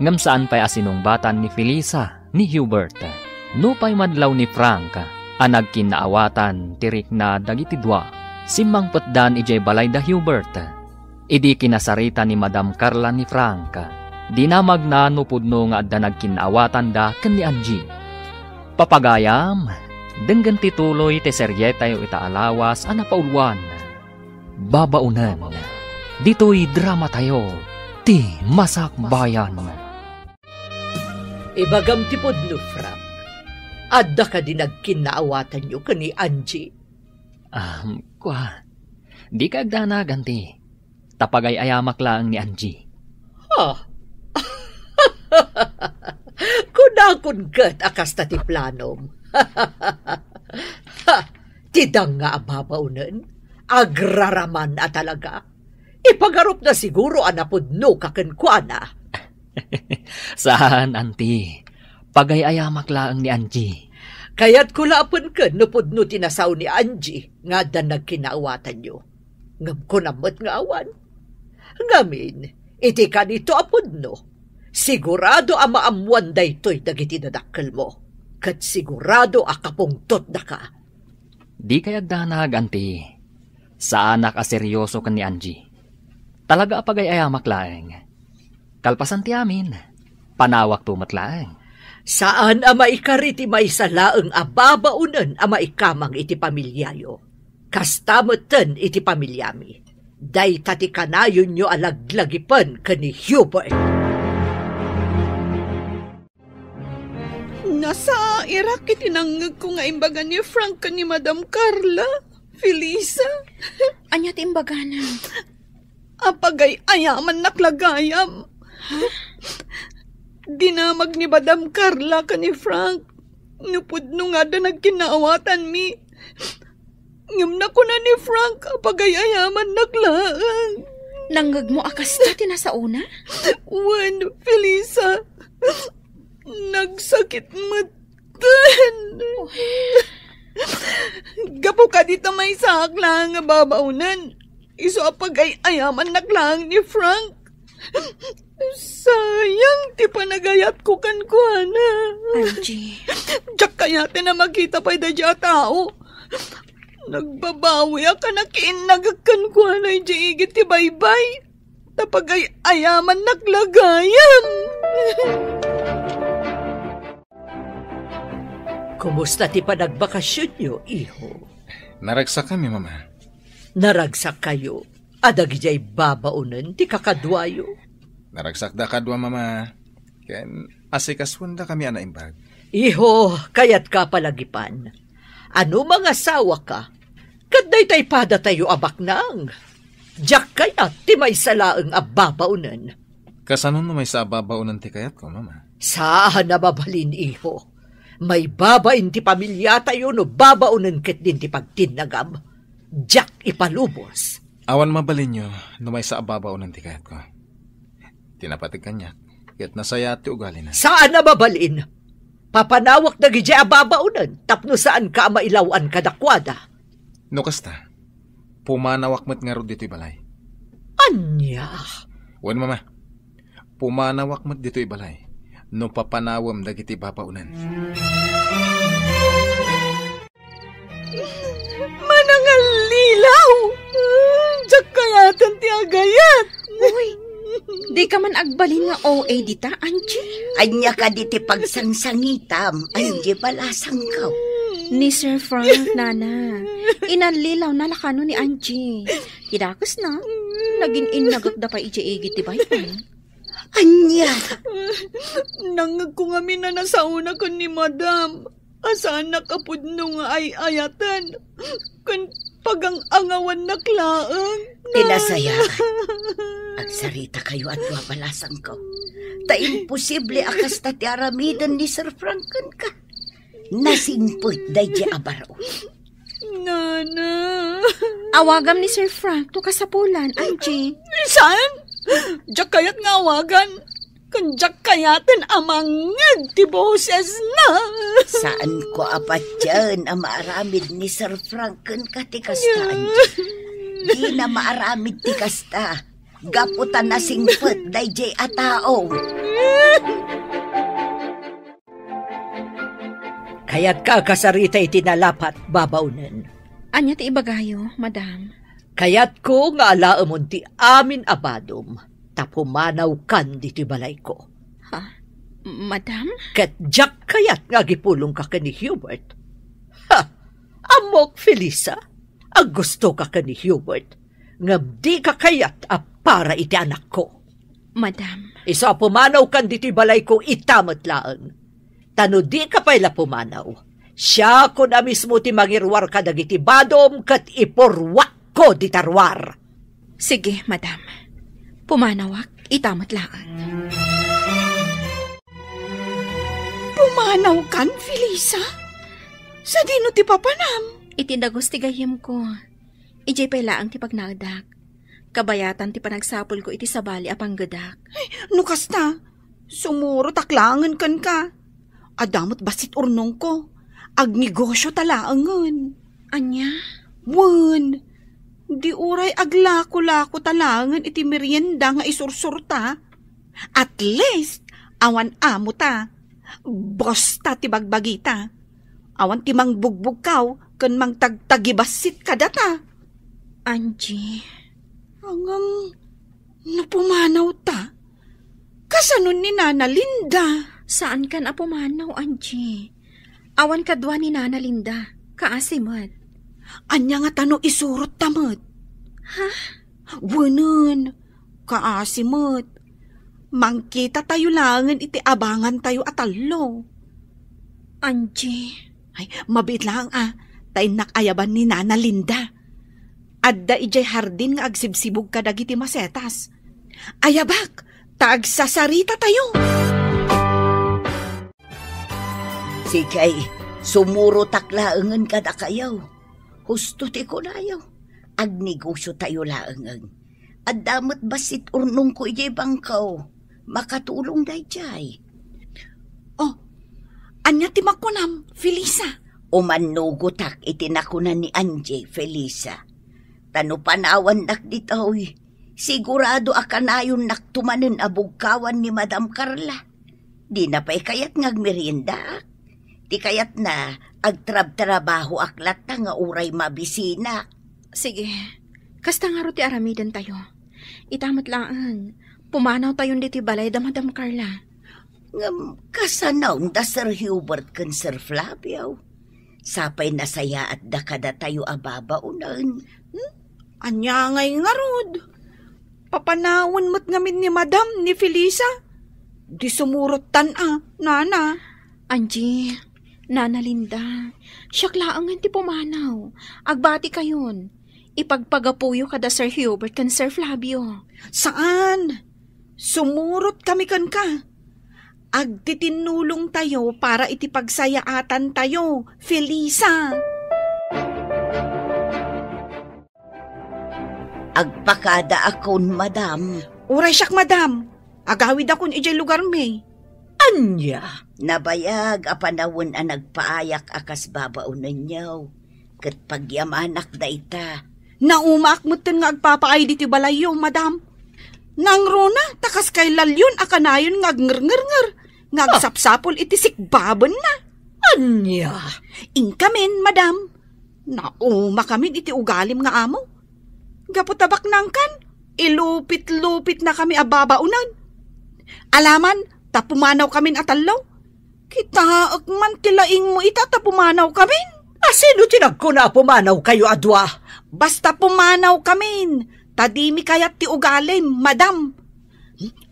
ngam saan pay asinungbatan ni Felisa ni Hubert. No pay madlaw ni Frank, anag kinaawatan tirik na dagiti dua, simang petdan ijay balay da Hubert. Idi kinasarita ni Madam Carla ni Frank, dinamag na nupudno nga adda nagkinaawatan da ken ni Angie. Papagayam, denggan tituloy te seryetay o itaalawas anapaulwan. Babaunan. Dito'y drama tayo, ti Masak Bayan. Ibagam ti pudno, Frank. Adda ka din nagkinaawatan nyo ka ni Angie. Di ka agdanag, auntie. Tapagay ayamak lang ni Angie. Kunakun kat akas na ti planom. Tidang nga ababaunan, agraraman na talaga. Ipagarup na siguro anapudno kakankwana. Saan, auntie? Pagay ayamak lang ni Angie. Kaya't kulapon ka nupudno tinasaw ni Angie nga dan nagkinaawatan nyo. Ngam ko namot nga awan. Ngamin, iti ka nito apudno. Sigurado amaamuan da ito'y dagiti dadakkel mo. Kat sigurado akapungtot na ka. Di kayagdanag, auntie. Saan nakaseryoso ka ni Angie? Talaga apagay ayamak laeng. Kalpasan ti amin. Panawak tumatlaeng. Saan ama ikariti may salaang ababaunan ama ikamang iti pamilyayo. Kastamoten iti pamilyami. Day tati kanayon nyo alaglagipan ka ni Hubert. Nasa Iraq itinangag ko nga imbaga ni Frank ka ni Madam Carla. Felisa, Anya ti imbagana. apagay ayaman naklagayam. Dinamag ni Madam Carla ka ni Frank. Nupudno nga da nagkinaawatan mi. Ngam na ko na ni Frank, apagay ayaman naklaan. Nanggag mo akas ta tinasauna? Wan, Felisa, nagsakit matan. Gapo ka dito may saklang nga babaunan. Iso apagay ayaman naklang ni Frank. Sayang, ti panagayat ko kankwana. Angie. Diyak kayate na makita pa da tao. Nagbabawi ka na kiinagakankwana di igit ti baybay. Tapagay ayaman naglagayam. Kumusta ti panagbakasyon nyo, iho? Naragsak kami, mama. Naragsak kayo. Adag jay babaunan ti kakadwayo. Naragsak da kadwa, mama. Ken asikaswan da kami anaimbag. Iho, kayat ka palagipan. Ano mga sawa ka? Kaday tay pada tayo abak nang. Diyak kayat ti may salaang ababaunan. Kasanon no may sa babaunan ti kayat ko, mama? Saan nababalin, iho? May babain ti pamilya tayo no babaunan ket din ti pagtinagam. Diyak ipalubos. Awan mabalin nyo no may sa babaunan ti kayat ko. Tinapatig kanya, ket nasaya ti ugali na. Saan nababalin? Papanawak na gidya ababaunan, tapno saan ka mailawan kadakwada. No kasta, pumanawak met nga ro dito'y balay. Anya? Wan, mama, pumanawak met dito'y balay. No papanawam dagiti babaunan. Manangal lilaw! Diyak kayatan ti agayat! Uy, di ka man agbalin nga OA dita, Angie. Anya ka di ti pagsangsangitam. Angie balasang ka. Ni Sir Frank, nana. Inanlilaw na lakano ni Angie. Kidakos na. Naging inagak da pa iji-igi ti baybay. Anya. Nangag ko nga na sa una ko ni Madam. Asaan nakapudno nga ay ayatan. Kan pagang-angawan naklaang. Tinasayaan. Agsarita kayo at wabalasang ko. Ta imposible akas ta ti aramidan ni Sir Franken ka. Nasingput day di abaro. Nana. Awagam ni Sir Frank to kasapulan, Angie. Saan? Diyak kayat nga awagan. Kan diyak kayatan amangag ti boses na. Saan ko apat dyan ang maaramid ni Sir Franken ka ti kasta, Angie? Di na maaramid ti kasta. Gaputan na singput day di atao. Kaya't ka kasarita itinalapat babaunan. Anya ti ibagayo, madam. Kaya't ko nga alaamon ti amin abadom. Tapumanaw kan diti balay ko. Ha? Madam? Ket diyak kayat nga gipulong ka ni Hubert. Ha! Amok, Felisa. Ang gusto ka ni Hubert. Ngam di ka kayat para iti anak ko. Madam. Isa pumanaw kan diti balay ko itamot laang. Tano di ka pala pumanaw. Siya ko na mismo ti mangirwar ka dagiti badom kat iporwak ko di tarwar. Sige, madam. Pumanawak, itamot laan. Pumanaw kan, Felisa? Sa dino ti papanam? Itindagos ti gayem ko. Ijay pala ang ti pagnagdak. Kabayatan ti panagsapol ko iti sabali apang gadak. Ay, nukas na. Sumuro taklangan kan ka. Adamot basit urnong ko. Agnegosyo talaangan. Anya? Wan, di uray aglako-lako talangan iti merienda nga isursurta. At least, awan amo ta. Bosta ti bagbagita. Awan ti mangbugbog kaw, kan mang tagtagibasit ka data. Angie. Angam, napumanaw ta. Kasanon ni Nana Linda. Saan kan apumanaw, Angie? Awan kadwa ni Nana Linda. Kaasimad. Anya nga tano isurot tamad. Ha? Wanan. Kaasimad. Mangkita tayo langan iti abangan tayo atalo. Angie. Ay, mabit lang tay nakayaban ni Nana Linda. Adda ijay hardin nga agsibsibog ka dagiti masetas. Ayabak, taagsasarita tayo. Sikay, sumuro taklaangan kada kayaw. Husto ti ko nayaw. Agnegosyo tayo laangan. At damot basit urnong ko ijay bangkaw. Makatulong day jay. Oh, anya ti makunam, Felisa. Umanugutak itinakunan ni Angie, Felisa. Tano panawan nak ditoy. Sigurado akanayon naktumanen abugkawan ni Madam Carla. Di na pa'y kayat ngagmerienda. Di kayat na agtrab-trabaho aklat na nga uray mabisina. Sige, kasta nga ro ti aramidan tayo. Itamat laan, pumanaw tayon diti balay da Madam Carla. Ngam kasanaw da Sir Hubert kan Sir Flavio. Sapay nasaya at dakada tayo ababaunan. Anya ngay nga rod. Papanawan mo't ngamin ni Madam ni Felisa. Di sumurot Nana. Angie, Nana Linda, syaklaangan ti pumanaw. Agbati kayon. Ipagpagapuyo kada Sir Hubert kan Sir Flavio. Saan? Sumurot kami kan ka. Agtitinulong tayo para itipagsayaatan tayo, Felisa. Agpakada akon, Madam. Uray siyak, Madam. Agawid akon ijay lugar may. Anya? Nabayag apanawon ang nagpaayak akas babaunan niyaw. Kat pagyamanak da ita. Naumak mo nga agpapaay diti balayo, Madam. Nang rona, takas kay lalyon akanayon ngagnger-nger. Ngagsapsapol itisik baban na. Anya? Inkamin, Madam. Nauma kami iti ugalim nga amo. Gaputabak nangkan, ilupit-lupit na kami ababaunan. Alaman, tapumanaw kamin atalaw. Kita man tilaing mo ita tapumanaw kamin. Sino tinagko na pumanaw kayo adwa? Basta pumanaw kamin. Tadimi kayat ti ugalim, Madam.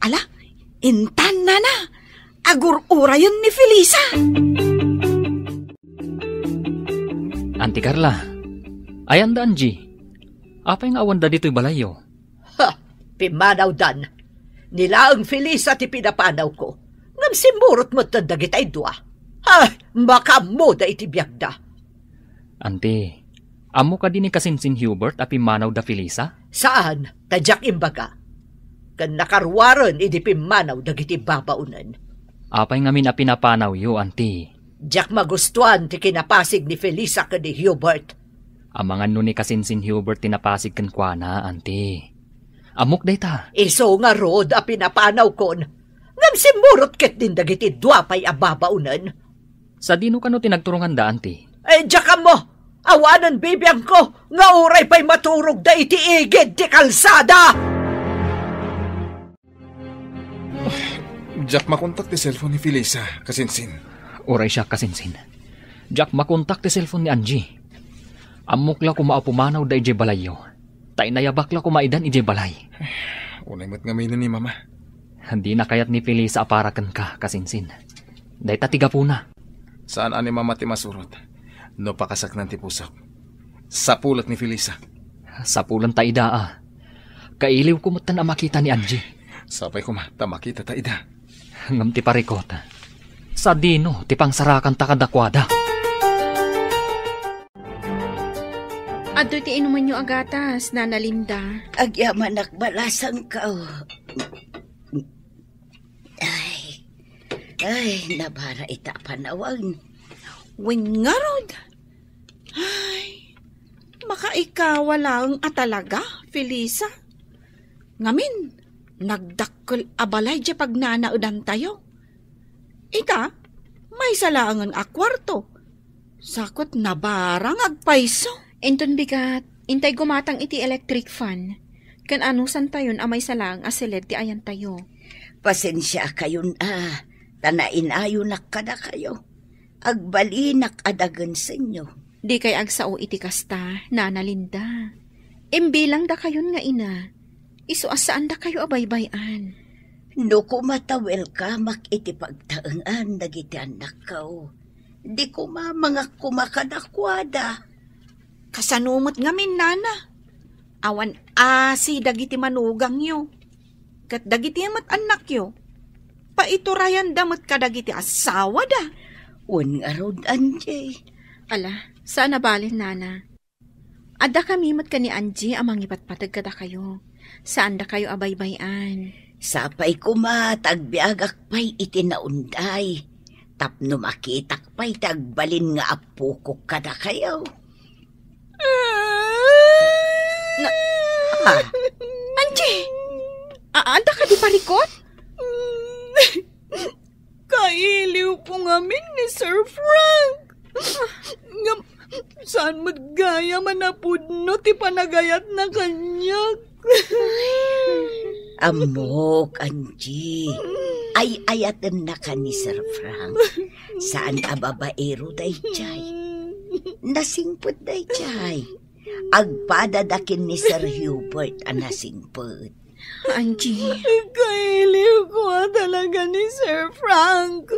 Ala, intan na. Agur-ura yun ni Felisa. Auntie Carla, ayan da Angie. Apay nga awan da dito'y balayo. Ha, pimanaw dan. Nila ang Felisa ti pinapanaw ko. Ngam simurot mo tandagit ay dua. Ay, makamuda iti biyagda. Auntie, amo ka din ni kasinsin Hubert a pimanaw da Felisa? Saan? Tadyak imbaga. Kan nakarwaran iti pimanaw dagiti babaunan. Apay nga min a pinapanaw yo, Auntie. Diyak magustuhan ti kinapasig ni Felisa ka ni Hubert. Amangan no ni kasinsin Hubert tinapasig kan kwa na, Auntie. Amok day ta. Iso nga rod a pinapanaw kon. Ngam simurot ket din dagiti duapay ababaunan. Sa dino ka no tinagturungan da, Auntie? Diyak mo! Awanan bibiyang ko! Nga uray pa'y maturog da iti igid di kalsada! Jack, makontak ti cellphone ni Felisa, kasinsin. Uray siya, kasinsin. Jack, makontak ti cellphone ni Angie. Amok la kumaapumanaw da ijay balayo. Tay nayabak la kumaidan ijay balay. Unay mo't ngamin ni Mama. Hindi na kayat ni Felisa aparakan ka, kasinsin. Day tatiga po na. Saan ani Mama ti masurot? No pakasaknan ti pusok. Sa pulot ni Felisa. Sa pulan ta ida Kailiw kumutan na makita ni Angie. Sapay ko makita ta ida. Ngam ti parikot. Sa dino ti pangsarakan ta kadakwada. Adoy ti inuman nyo agatas, Nana Linda. Agyaman akbalasang ka. Ay, nabara ita panawang. Wingarod. Ay, makaikawa lang talaga, Felisa. Ngamin, nagdakkel abalay di pagnanaudan tayo. Ita, may salangan akwarto. Sakot na barang agpaiso. Inton bigat, intay gumatang iti electric fan. Kan anusan tayon amay salang aseled ti ayan tayo. Pasensya kayon tanain ayo nakada kayo. Agbalinak adagan sa inyo. Di kay agsao iti kasta, Nana Linda. Imbilang da kayon nga ina. Isu asaan da kayo abaybayan. No kumatawel ka mak iti pagtaangan dagiti anak kao. Di ko mga kumakadakwada. Kasanumot ngamin, nana. Awan asi dagiti manugang yo. Kat dagiti amat anak yo. Paiturayan damot ka dagiti asawa da. Un nga rod, Angie. Ala, saan nabalin, nana? Adda kami mat ka ni Angie amang ipatpatag kada kayo. Saan da kayo abaybayan? Sapay kumatagbiagak pa'y itinaunday. Tapno makitak pa'y tagbalin nga apukok kada kayo. Angie! Anda ka di parikot? Kailiw po ngamin ni Sir Frank. Saan magaya manapudno ti panagayat na kanyak? Amok, Angie. Ay ayatan na ka ni Sir Frank. Saan ababaero dayjay? Nasingpot dayjay. Agpadadakin ni Sir Hubert ang nasingpot. Angie. Kailiw ko talaga ni Sir Frank.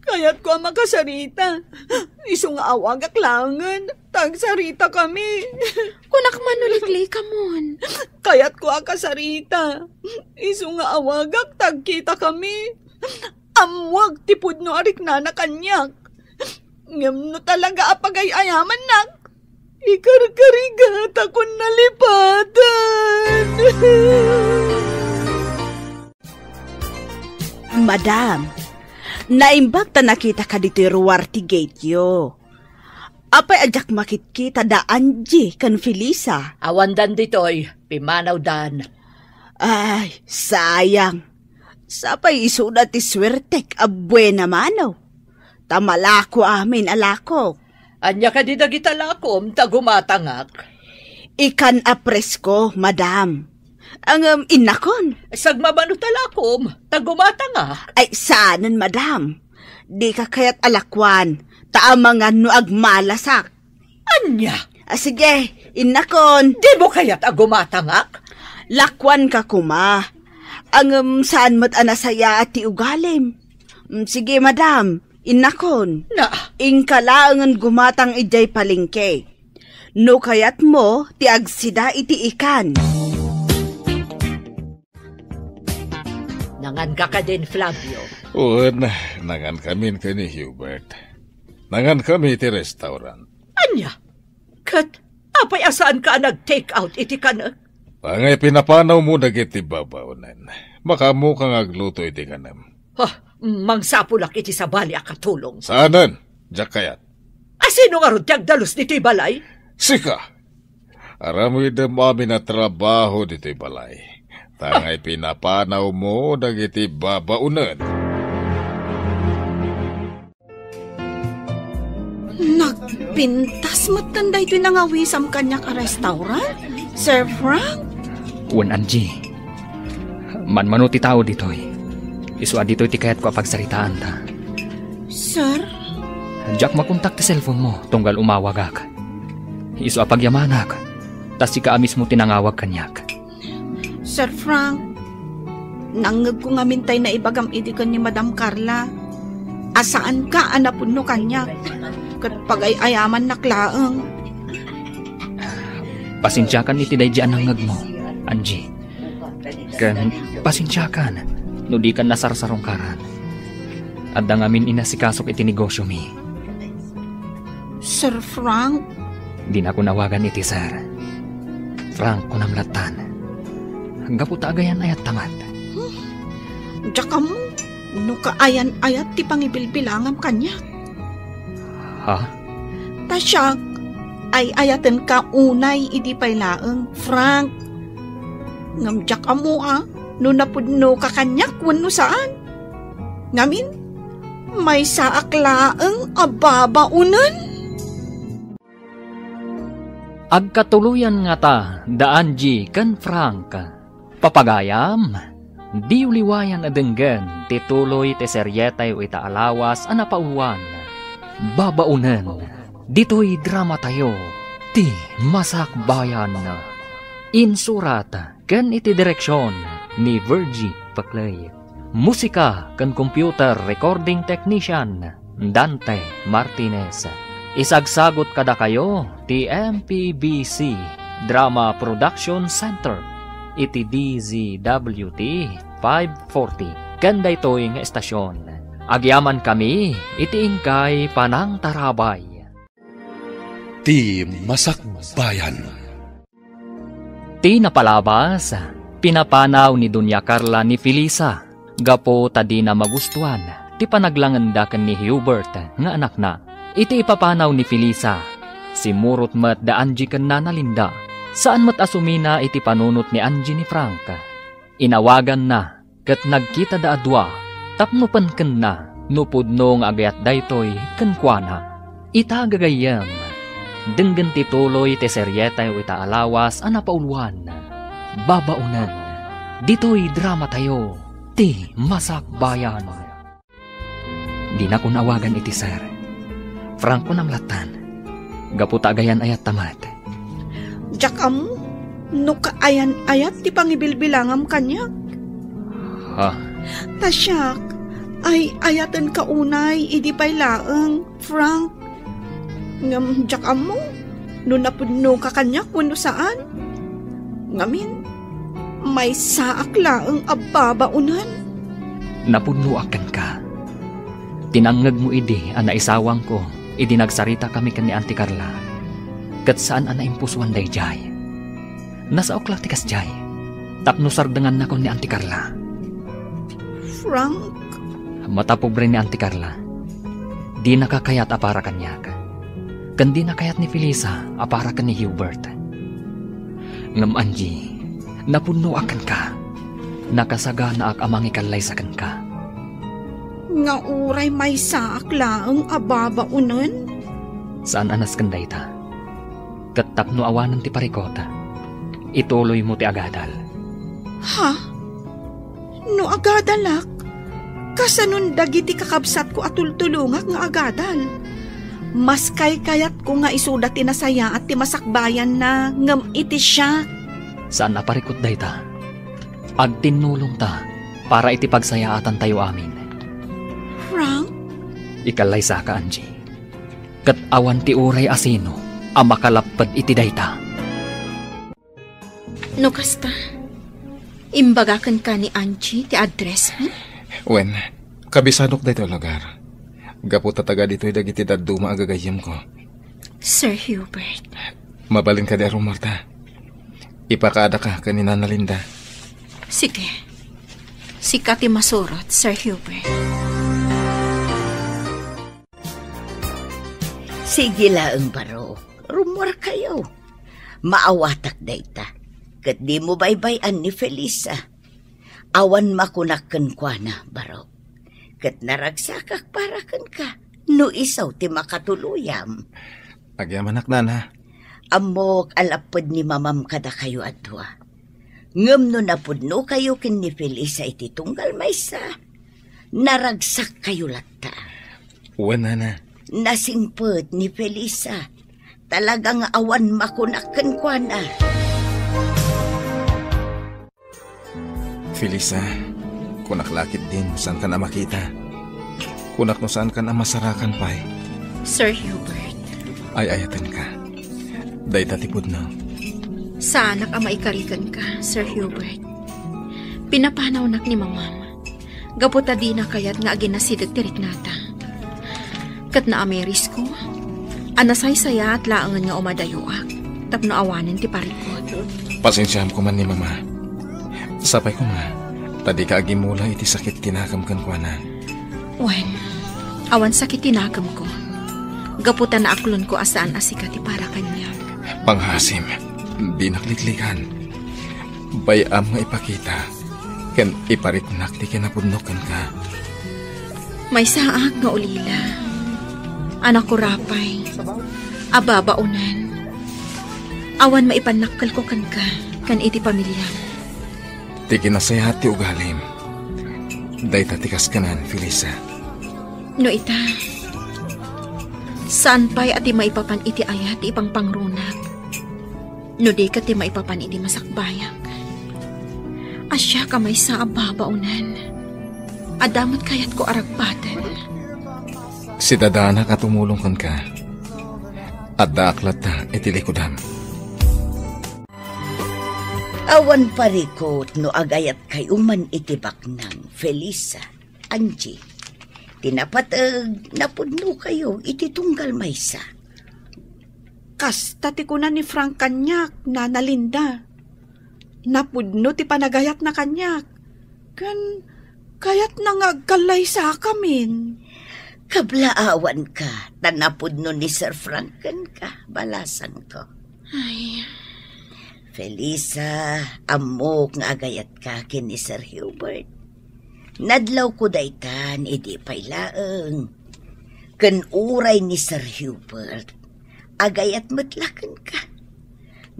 Kaya't ko makasarita. Isong awag aklangan. Tagsarita kami. Kunak manulikli ka mon. Kaya't ko akasarita. Isong awag tagkita kami. Amwag tipod no arik na kanyak. Ngam no talaga apagay-ayaman nak. Ikarkarigat akong nalipatan. Madam, naimbag ta nakita ka dito Ruwarte Gate yo. Apay ajak makit-kita da Angie kan Felisa. Awandan ditoy, pimanaw dan. Ay, sayang. Sapay isuda ti swertek abwe na manaw. Tamalako amin alako. Anya ka di dagitalakom, tagumatangak. Ikan apresko, madam. Ang inakon. Sagmabano talakom, tagumatangak. Ay, saanan, madam? Di ka kaya't alakwan, taamangan no agmalasak. Anya? Sige, inakon. Di mo kaya't agumatangak? Lakwan ka kuma. Ang saan mo't anasaya at ugalim. Sige, madam. Inakon, ingkalaangan gumatang ijay palingke. No kayat mo, ti agsida iti ikan. Nangan ka din, Flavio. Un, nangan kami ni Hubert. Nangan kami ti restaurant. Anya? Kat, apay asaan ka nag-take out iti kanak? Pangay pinapanaw mo dagiti babaunan. Baka mo kang agluto iti kanam. Mangsapulak iti sa bali akatulong. Saanan? Diyak kayat. Sino nga ron tiyagdalos dito'y balay? Sika! Aramoy damami na trabaho dito'y balay. Tangay pinapanaw mo dagiti babaunan. Nagpintas mo't tanda ito'y nangawisam kanya ka restaurant? Sir Frank? Wan Angie. Manmanuti tao dito'y. Iswa dito iti kayat ko pagsaritaan ta. Sir? Jack makontak ti cellphone mo, tunggal umawagak. Iswa pagyamanak, tas ika amis mo tinangawag kanyak. Sir Frank, nangag ko nga mintay na ibagam idikan ni Madam Carla. Asaan ka anapun no kanyak? Kat pagay-ayaman naklaang. Pasensyakan iti dayjaan nangag mo, Angie. Kan pasensyakan. No di kan nasarsarong karan. At dangamin inasikasok iti negosyo mi. Sir Frank? Di na ko nawagan iti sir. Frank ko namlatan. Gaputa agayan ayat tamat. Diyak ka mo, no kaayan-ayat ti pangibilbilangam kanya. Ha? Tasyak, ay ayatan ka unay iti paylaeng, Frank. Ngamdiyak ka mo no napudno ka kanyak wano saan? Ngamin, may saaklaang ababaunan? Agkatuluyan nga ta, da Angie kan Frank. Papagayam, di uliwayan adenggan, tituloy te seryetay o itaalawas anapauwan. Babaunan, dito'y drama tayo, ti masakbayan na. Insurat, kan iti direksyon, ni Virgie Paclay. Musika kan computer recording technician Dante Martinez. Isagsagot kada kayo ti MPBC Drama Production Center iti DZWT 540 kanda ito'y nga estasyon. Agyaman kami iti ingkay Panang Tarabay. Ti Masakbayan. Ti napalabas, pinapanaw ni Dunya Carla ni Felisa, gapo tadi na magustuhan, ti panaglangandakan ni Hubert nga anak na. Iti ipapanaw ni Felisa, si Murot mat da Angie kan na Linda, saan mat asumina iti panunot ni Angie ni Frank. Inawagan na, kat nagkita da adwa, tapnupan ken na, nupudno nga agayat daytoy kenkwana. Ita gagayam, denggen tituloy ti seryeta iti alawas ana pauluan. Babaunan, dito'y drama tayo, ti Masakbayan. Di na ko nawagan iti sir. Frank ko namlatan. Gaputa gayan ayat tamat. Jakam, no kaayan ayat ti pangibilbilangam kanya. Ha? Tasyak, ay ayatan kaunay, idi pa'y laeng, Frank. Ngam, jakam mo, no napudno ka kanya kuno saan? Ngamin, may saak laeng ababaunan. Napudno akan ka. Tinangag mo idi, ana isawang ko. Idi nagsarita kami kan ni Auntie Carla. Kat saan ana impuswan day jay. Nasa oklak tikas jay. Tapno sardangan na ko ni Auntie Carla. Frank? Matapobre ni Auntie Carla. Di nakakayat apara kanyak. Kan di nakayat ni Felisa apara kan ni Hubert. Ngam Angie, napuno akan ka. Nakasaga na ak amang ikalay sa kan ka. Nga uray may saak laeng ababaunan? Saan anas kanday ta? Katap no awanan ti parikota. Ituloy mo ti agadal. Ha? No agadalak? Kasanun dagiti kakabsat ko atultulungak nga agadal. Mas kayat ko nga isudat tinasaya at ti Masakbayan na ngam iti siya. Saan naparikot day ta? Agtinulong ta para iti pagsayaatan tayo amin. Frank? Ikalay sa ka, Angie. Kat awan ti uray asino, ang makalapad iti dayta. No kasta, imbagakan ka ni Angie ti address mo? Wen, kabisanok dito lugar. Gapu tataga dito'y dagiti daduma agagayam ko. Sir Hubert. Mabalin ka di aron, Marta. Ipakaada ka kanina na Linda. Sige. Sikati masurot, Sir Hubert. Sige laeng baro, rumor kayo. Maawatak dayta. Kat di mo baybayan ni Felisa. Awan makunakken kwa na, baro. Kat naragsakak para ken ka. No isaw ti makatuluyam. Agyamanak na na. Amok alapod ni mamam kada kayo adwa. Ngem no napudno kayo ken ni Felisa iti tunggal maysa. Naragsak kayo latta. Uwan na. Nasingpet ni Felisa. Talagang awan makunakken kwa na. Felisa, kunaklakit din saan ka na makita. Kunak no saan ka na masarakan pa'y. Sir Hubert. Ay ayatan ka. Day tatipod no. Sana ka maikarikan ka, Sir Hubert. Pinapanaw nak ni mamam. Gaputa di na kayat nga aginasidag tirik nata. Kat na ameris ko, anasay saya at laangan nga umadayoak, tapno awanin ti parikot. Pasensyam ko man ni mama. Sapay ko nga, tadi ka agimula iti sakit tinakam kan kwa na. Wen, awan sakit tinakam ko. Gaputa na aklon ko asaan asika ti para kanya. Panghasim, di nakliklikan. Bayam nga ipakita, ken iparitnak ti kinapudnokan ka. May saak nga ulila. Anak ko rapay, ababaunan. Awan maipanakal ko kan ka, kan iti pamilya. Ti kinasayat ti ugalim. Day tatikas kanan, Felisa. No ita, saan pa'y ati maipapan iti ayat ipang pangrunak? No di ka ti maipapan iti masakbayak. Asya ka may sa ababaunan. Adamat kayat ko aragpatan. Si Dadana ka tumulong kan ka. At daaklat na itilikudam. Awan parikot no agayat kayo man itibak ng Felisa, Angie. Tinapatag napudno kayo ititunggal maysa. Kasta ti kuna ni Frank kanyak, Nana Linda. Napudno ti panagayat na kanyak. Kayat nangagkalay sa kamin. Kablaawan ka, tanapudno ni Sir Franken ka, balasan ko. Ay, Felisa, amok nga agayat ka kin ni Sir Hubert. Nadlaw ko daytan, idi paylaeng. Ken uray ni Sir Hubert, agayat matlaken ka.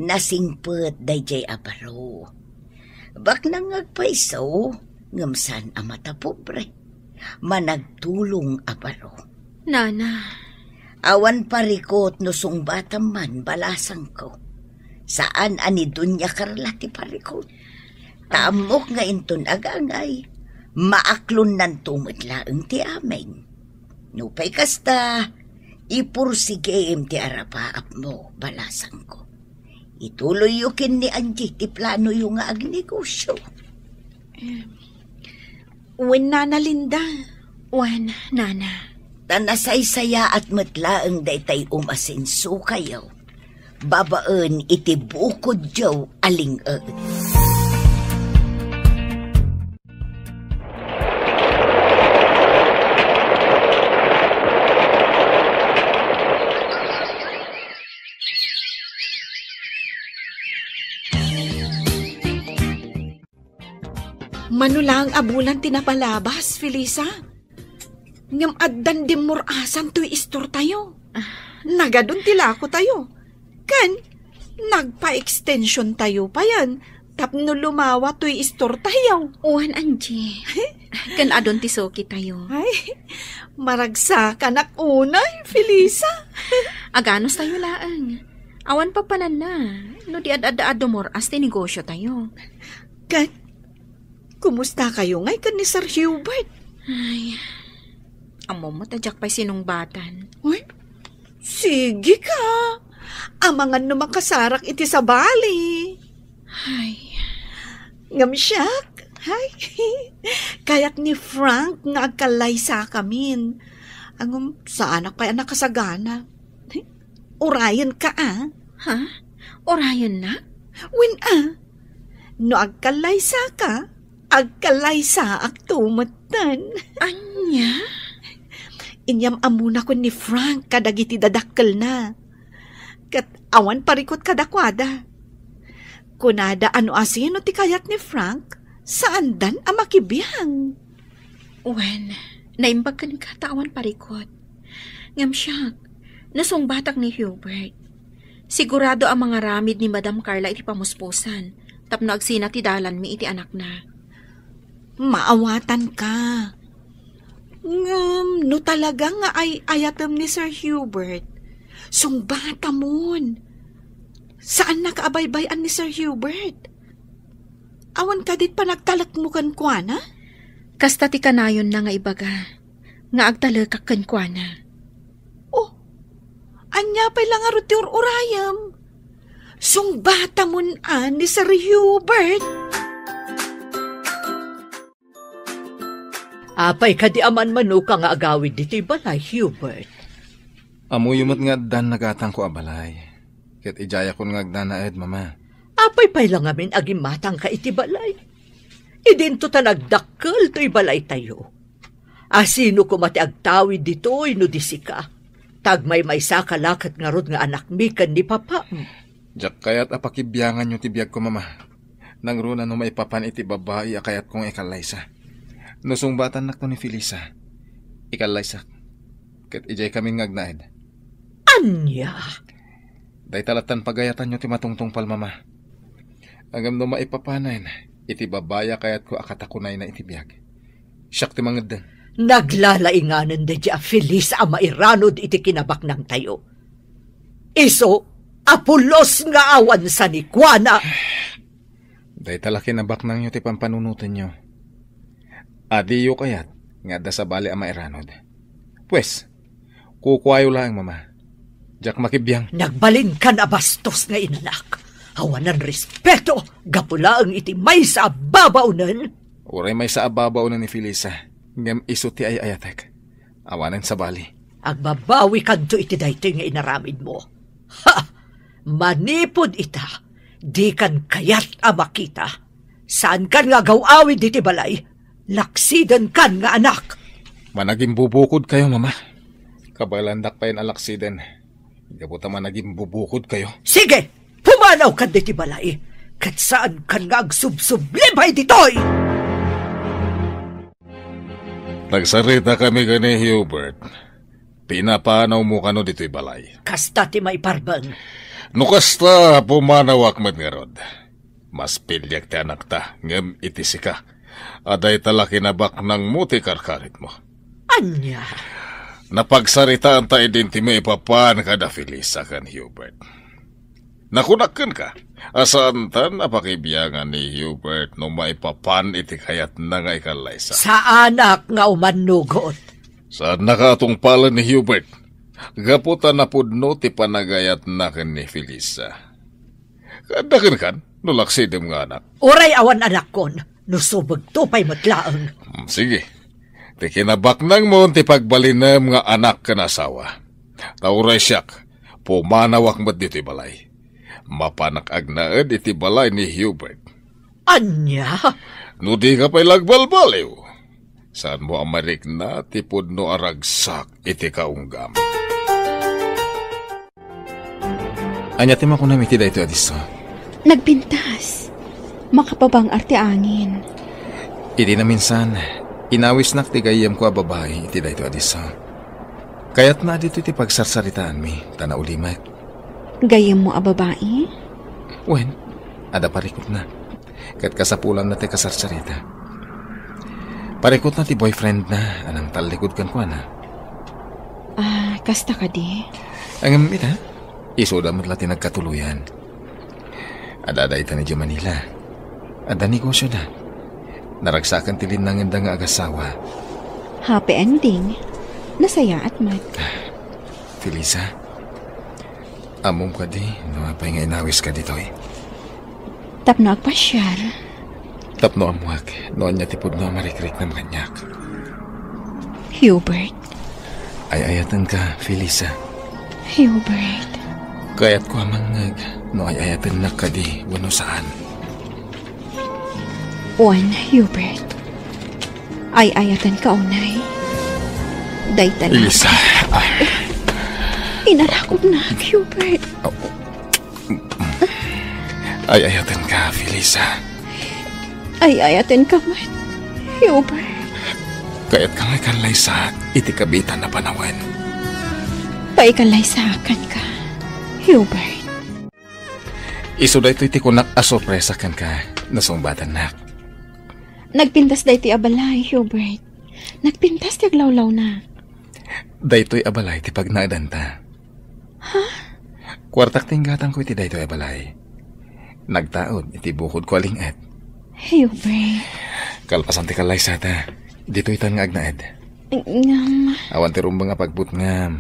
Nasingpet dayjay abaro. Bak nangagpaiso, ngamsan amata pobre. Managtulong abaro. Nana. Awan parikot no sungbatam man balasang ko. Saan ani Dunya Carla ti parikot? Taamok nga inton agangay. Maaklon nan tumitlaeng ti amin. Nupay kasta, ipursigem ti arapaap mo, balasang ko. Ituloy yukin ni Angie ti plano yung nga agnegosyo. Wen Nana Linda. Wen, Nana. Tanasaysaya at matlaeng daytay umasinso kayo. Babaan iti bukod jaw aling-eet. Manulang abulan tinapalabas, Felisa. Ngam addan dimurasan to'y istor tayo. Nagadun tila ko tayo. Kan, nagpa-extension tayo pa yan. Tapno lumawa to'y istor tayo. Uwan, Angie. Kan adon ti soki tayo. Ay, maragsa ka na unay, Felisa. Aganos tayo laang. Awan pa panan na. No di ad-ad dumuraas ti negosyo tayo. Kan, kumusta kayo ngay kan ni Sir Hubert? Ay, amo matajak pa sinungbatan. Uy, sige ka. Amangan naman kasarak iti sa bali. Ay, ngamsyak. Ay, kayat ni Frank nga agkalay sa kamin. Ang sa anak pa anak kasagana. Urayan ka Ha? Urayan na? Win no agkalay sa ka, agkalay sa aktumatan. Anya? Inyam amuna ko ni Frank kadagiti dadakkel na. Kat awan parikot kadakwada. Kunada ano asino ti kayat ni Frank, saan dan amakibiyang? Wen, naimbag ka ni katawan parikot. Ngamsyak, nasungbatak ni Hubert. Sigurado ang mga ramid ni Madam Carla iti pamuspusan, tapno agsina ti dalan mi iti anak na. Maawatan ka. No talaga nga ay ayatem ni Sir Hubert. Sungbata mon. Saan nakaabaybayan ni Sir Hubert? Awan ka dit pa nagtalak mo kan kuana? Kasta ti kanayon na nga ibaga, nga agtalakak kan kuana. Oh, anya pa lang aruti urayam. Sungbata mon ni Sir Hubert. Apay kadi aman manuka nga agawid dito'y balay, Hubert. Amuyumot nga dan nagatang ko abalay. Ket ijaya ko nga agdanaed, mama. Apay pay lang amin agimatang ka iti balay. Idinto ta nagdakkel to'y balay tayo. Asino ko mati agtawid dito'y no disika. Tagmay may sakalakat nga rod nga anak mi kan ni papa. Jak kayat apakibyangan nyo tibiyag ko, mama. Nang runa no maipapan iti babae akayat kong ikalaysa. Nusungbatan nak to ni Felisa. Ikalaysa. Ket ijay kaming ngagnaed. Anya? Day talatan pagayatan nyo ti matungtong pal, mama. Agam no maipapanayin, iti babaya kayat ko akatakunay na itibiyag. Siyak ti mangad. Naglalainganan da di a Felis a mairanod iti kinabak ng tayo. Iso, apulos nga awan sa ni Kuana. Day tala kinabak nang nyo ti pampanunutan nyo. Adiyo kayat, nga da sa bali a mairanod. Pues, kukwayo lang, mama. Jak makibiyang. Nagbalin ka na bastos nga inanak. Hawanan respeto, gapula ang iti may sa babaunan. Uray may sa ababaw na ni Felisa. Ngam iso ti ay ayatek. Awanan sa bali. Agbabawi kanto iti daytoy nga inaramid mo. Ha! Manipod ita. Di kan kayat a makita. Saan kan nga gawawid iti balay? Laksidan kan nga anak. Managing bubukod kayo, mama. Kabalandak pa yun alaksiden. Gabuta managing bubukod kayo. Sige! Pumanaw kan diti balay. Kat saan kan nga agsubsublibay ditoy? Nagsarita kami gani, Hubert. Pinapanaw mo kano dito'y balay. Kasta ti may parbang. Nukasta pumanawak mat nga rod. Mas pilyak ti anak ta, ngam itisi ka. Aday tala kinabak ng muti karkarit mo. Anya? Napagsaritaan tayo din ti may papan kada Felisa kan, Hubert. Nakunakan ka. Asaan tan napakibiyangan ni Hubert no may papan iti kayat na nga ikalaysa. Sa anak nga umanugot. Saan nakatong pala ni Hubert? Gaputa na pudno ti panagayat na kan ni Felisa. Kadakan kan, nulaksidem nga anak. Uray awan anak kon, nusubag to pa'y matlaang. Sige, ti kinabak nang mo ti pagbalinam nga anak kan asawa. Tauray siyak, pumanawak mat dito'y balay. Mapanak agnaed iti balay ni Hubert. Anya? No di ka pa'y lagbalbaliw. Saan mo amarik na tipod no aragsak iti kaunggam. Anya ti makunam iti dayto adiso. Nagpintas. Makapabang arte angin. Iti na minsan, inawis nak ti gayam ko a babae iti dayto adiso. Kayat na dito iti pagsarsaritaan mi, tana ulimat. Gayam mo a babae? Wen, ada parikot na. Kat kasapulan na ti kasarsarita. Parikot na ti boyfriend na, anang talikod kan ko na. Kasta ka di? Ang ita, isoda mo't lati nagkatuluyan. Ada ita ni Manila. Ada negosyo na. Naragsakan tilin ng indang agasawa. Happy ending. Nasaya at mat. Felisa, amom ka di, napay nga inawis ka dito eh. Tapno agpasyar. Tapno amuak, noon niya tipod no marikrik ng kanyak. Hubert. Ay ayatan ka, Felisa. Hubert. Kayat ko amangag, no ay ayatan na ka di, wano saan. Hubert. Ay ayatan ka unay. Day talaga. Felisa, Inarakot na, Hubert. Ay ayatan ka, Felisa. Ay ayatin ka man, Hubert. Kayat ka nga kanlay sa iti kabitan na panawan. Paikalay sa akin ka, Hubert. Isuda ito iti kunak asorpresa kan ka, nasumbatan nak. Nagpintas da iti abalay, Hubert. Nagpintas ti aglawlaw na. Daytoy abalay ti pagnaadan ta. Ha? Kwartak tinggatan ko iti daytoy abalay. Nagtaod iti bukod ko alingat. Hubert. Kalpasan ti kalay sa ta. Dito itan nga agnaed. Awan ti rumba nga pagbut nga.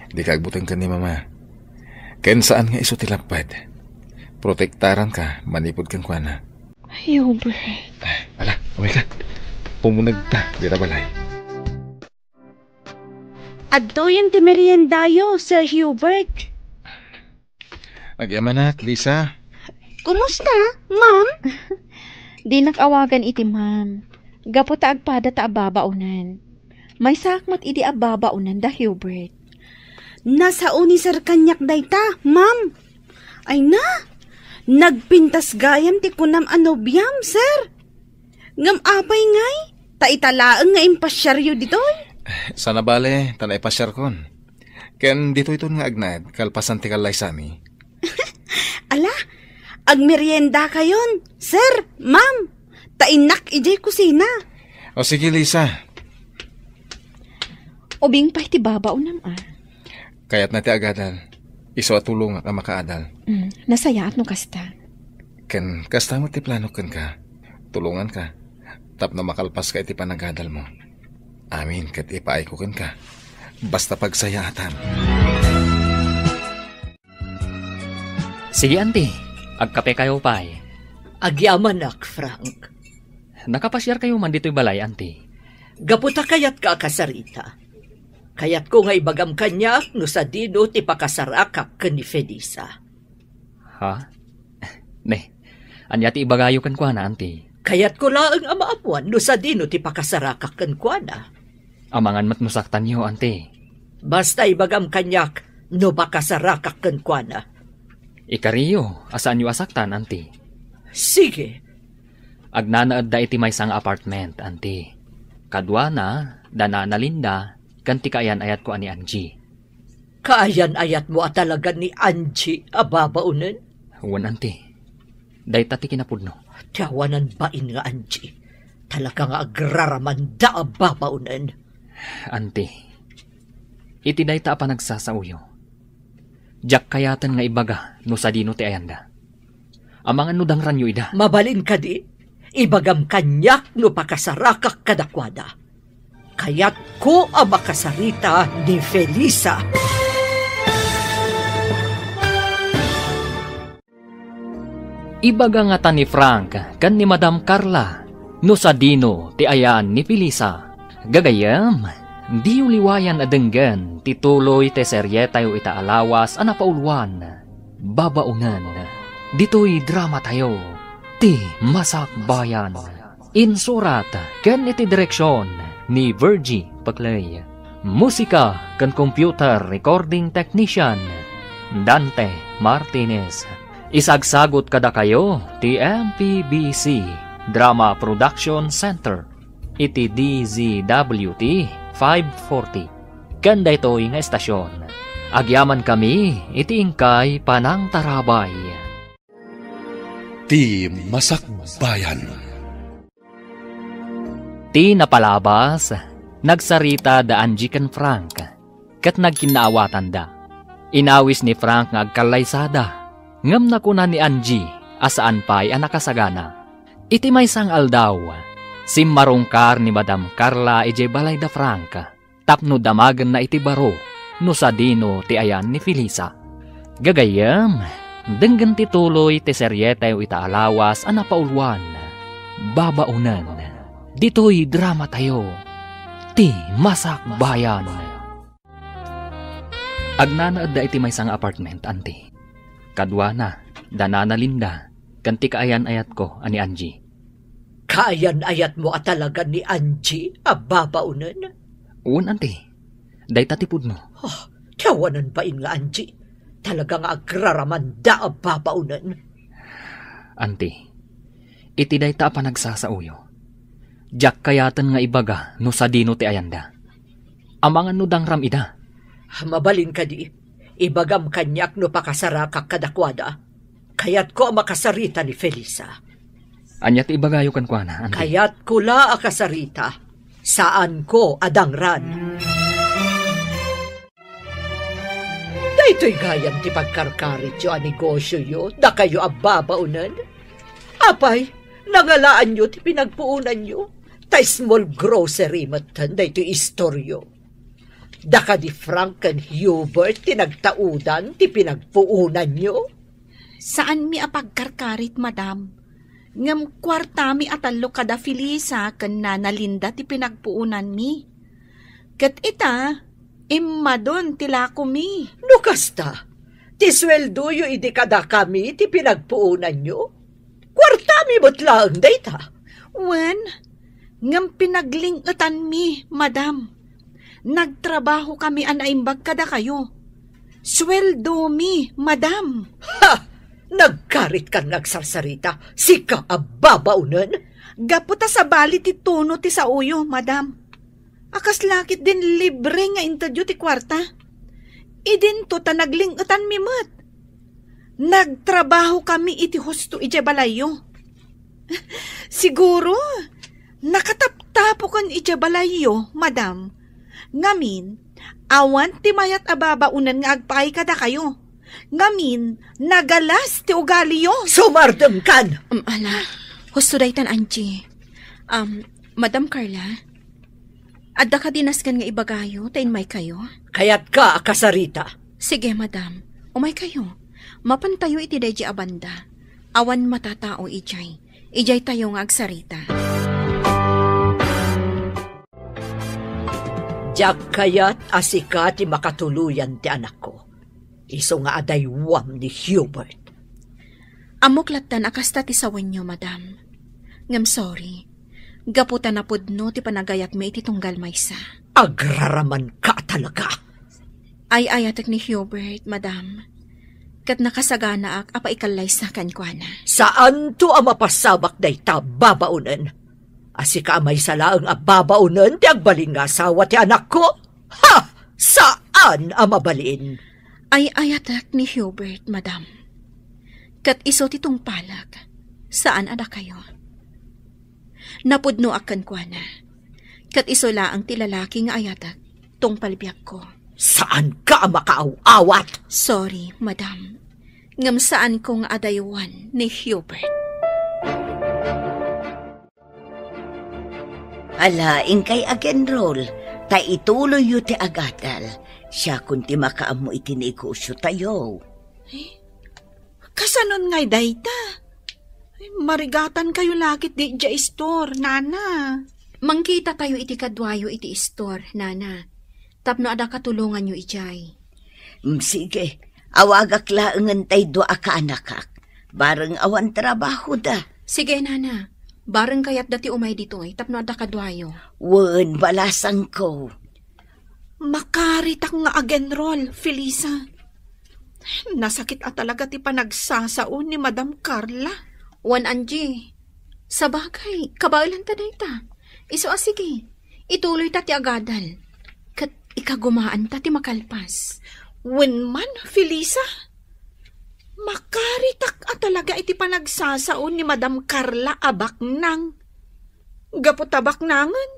Di ka agbutan ka ni mama. Ken saan nga iso tilapad. Protektaran ka, manipod kang kuana. Hubert. Ala, away ka. Pumunag ta, dita balay. Adto yung ti meriendayo, Sir Hubert. Nagyaman na, Lisa. Kumusta, ma'am? Di nakawagan iti ma'am. Gaputa agpada ta ababaunan. May sakmat iti ababaunan da Hubert. Nasa uni sir kanyak dayta, ma'am. Ay na, nagpintas gayam ti kunam anobyam, sir. Ngam apay ngay, ta italaang nga impasyaryo ditoy. Sana bale, tanay pasyar kon. Ken dito ito nga agnad, kalpasan ti kalay sami. Ala, agmerienda kayon, sir, ma'am. Tainak ijay kusina. O sige, Lisa. Ubing pa iti babaunam Kayat na ti agadal. Iso at tulong ka makaadal. Nasaya at no kasta. Ken, kasta mo ti plano ken ka. Tulungan ka. Tap na makalpas ka iti panagadal mo. Amin, kat ipaay ko ken ka. Basta pagsayatan. Sige, auntie. Agkape kayo pa'y. Agyaman nak, Frank. Nakapasyar kayo man dito'y balay, auntie. Gaputa kayat ka akasarita. Kayat ko nga ibagam kanya no sa dino ti pakasarakak ka ni Felisa. Ha? Ne, anya ti ibagayo kan kwa na, auntie. Kayat ko laang amaapuan no sa dino ti pakasarakak kan kwa na. Amangan matnusaktan niyo, auntie. Basta ibagam kanyak no pakasarakak kan kwa na. Ikariyo, asaan niyo asaktan, auntie? Sige. Agnanaad da iti may sang apartment, auntie. Kadwa na, dana na Linda, kanti kaayan ayat ko ani Angie. Kaayan-ayat mo at talaga ni Angie, ababaunan? Huwan, auntie. Day tati kinapudno. Tiyawanan bain nga Angie. Talaga nga agraraman da ababaunan. Auntie, iti day ta pa nagsasauyo. Jak kayatan nga ibaga no sa dino ti ayanda. Amangan no dang ranyo ida. Mabalin ka di, ibagam kanyak no pakasarakak kadakwada. Kayat ko ang makasarita ni Felisa. Ibaga nga ta ni Frank kan ni Madam Carla no sa dino ti ayan ni Felisa. Gagayam, di uliwayan adenggan tituloy te serye tayo itaalawas anapaulwan. Babaunan, dito'y drama tayo ti Masak Bayan. Insurat ken iti direksyon ni Virgie Paclay. Musika ken computer recording technician Dante Martinez. Isagsagot kada kayo ti MPBC Drama Production Center iti DZWT 540. Kanda ito'y nga estasyon. Agyaman kami iti ingkay Panang Tarabay. Ti Masak Bayan. Ti napalabas, nagsarita da Angie ken Frank, kat nagkinaawatan da. Inawis ni Frank nga agkalaysada, ngam na kuna ni Angie, asaan pa'y anakasagana. Iti may sang aldaw, simmarungkar ni Madam Carla ije balay da Frank, tapno damagan na iti baro, no sa dino ti ayan ni Felisa. Gagayam, denggan tituloy ti seryetayo itaalawas anapaulwan. Babaunan, dito'y drama tayo, ti Masak Bayan. Agnanaad da iti may sang apartment, auntie. Kadwa na, dana na Linda, kanti kaayan ayat ko, ani Angie. Kaayan-ayat mo at talaga ni Angie, ababaunan? Uwan, auntie. Day tatipud no. Oh, tiyawanan bain nga Angie. Talaga nga agraraman da ababaunan. Auntie, iti day ta pa nagsasauyo. Jak kayatan nga ibaga no sa dino ti ayanda. Amangan no dang ram ida. Mabalin ka di, ibagam kanyak no pakasarakak kadakwada. Kayat ko ang makasarita ni Felisa. Anyat ibagayo kan kwa na, auntie. Kayat ko la akasarita. Saan ko adangran? Daytoy gayam ti pagkarkarit yo a negosyo yo, da kayo ababaunan. Apay, nangalaan yo ti pinagpuunan yo. Ta small grocery matan, daytoy istoryo. Da ka di Frank and Hubert ti nagtaudan ti pinagpuunan yo. Saan mi apagkarkarit, madam? Ngam kwarta mi atalo kada Felisa ken Nana Linda ti pinagpuunan mi. Ket ita, imma don tila ko mi. No kasta, ti sweldo yo idi kada kami ti pinagpuunan yo. Kwarta mi butlaang dayta. Wen, ngam pinaglingutan mi, madam. Nagtrabaho kami anaimbag kada kayo. Sweldo mi, madam. Ha! Nagkarit kan nagsarsarita, sika ababaunan. Gaputa sa bali ti tuno ti sauyo, madam. Akas lakit din libre nga interview ti kwarta. Idin to ta naglingutan mi mat. Nagtrabaho kami iti husto ije balayo. Siguro, nakataptapo kan ije balayo, madam. Ngamin, awan ti mayat ababaunan nga agpay kada kayo. Ngamin, nagalas ti ugali yo. Sumardam kan! Ala, husto daytan Angie. Madam Carla, adda ka dinaskan nga ibagayo, tayin may kayo? Kayat ka akasarita. Sige, madam. Umay kayo. Mapantayo iti day abanda. Awan matatao ijay. Ijay tayo nga agsarita. Diyak kayat asika ti makatuluyan ti anak ko. Iso nga adaywam ni Hubert. Amuklatan akasta ti sawen nyo, madam. Ngam sorry. Gaputan na pudno ti panagayat mo iti tunggal maysa. Agraraman ka talaga. Ay ayatek ni Hubert, madam. Kat nakasagana ak apaikalay sa kankwana. Saan to ang mapasabak day ta babaunan? Asika amay salaang babaunan ti agbaling nga asawa ti anak ko? Ha! Saan ang mabalin? Ay ayatek ni Hubert, madam. Kat iso titong palak. Saan ada kayo? Napudno akan kuana. Kat iso laang ti lalaki nga ayatek tong palbiyak ko. Saan ka makaaw-awat? Sorry, madam. Ngam saan kong adaywan ni Hubert. Alaing kay agenrol, ta ituloy yu ti agadal. Siya kunti makaam mo itinigusyo tayo. Kasanon ngay dayta? Marigatan kayo lakit di dya store, nana. Mangkita tayo iti kadwayo iti store, nana. Tapno ada katulungan nyo ijay. Sige, awagak laangan tay doa ka anakak. Bareng awan trabaho da. Sige, nana. Bareng kayat dati umay dito ay tapno ada kadwayo. Wen, balasang ko. Makaritak nga agenrol, Felisa. Nasakit at talaga ti panagsasaon ni Madam Carla. Wan Angie. Sa bagay, kabailan ta dayta. Iso sige, ituloy ta ti agadal. Kat ikagumaan ta ti makalpas. Wen man, Felisa. Makaritak at talaga iti panagsasaon ni Madam Carla abak nang. Gaputabak nangan,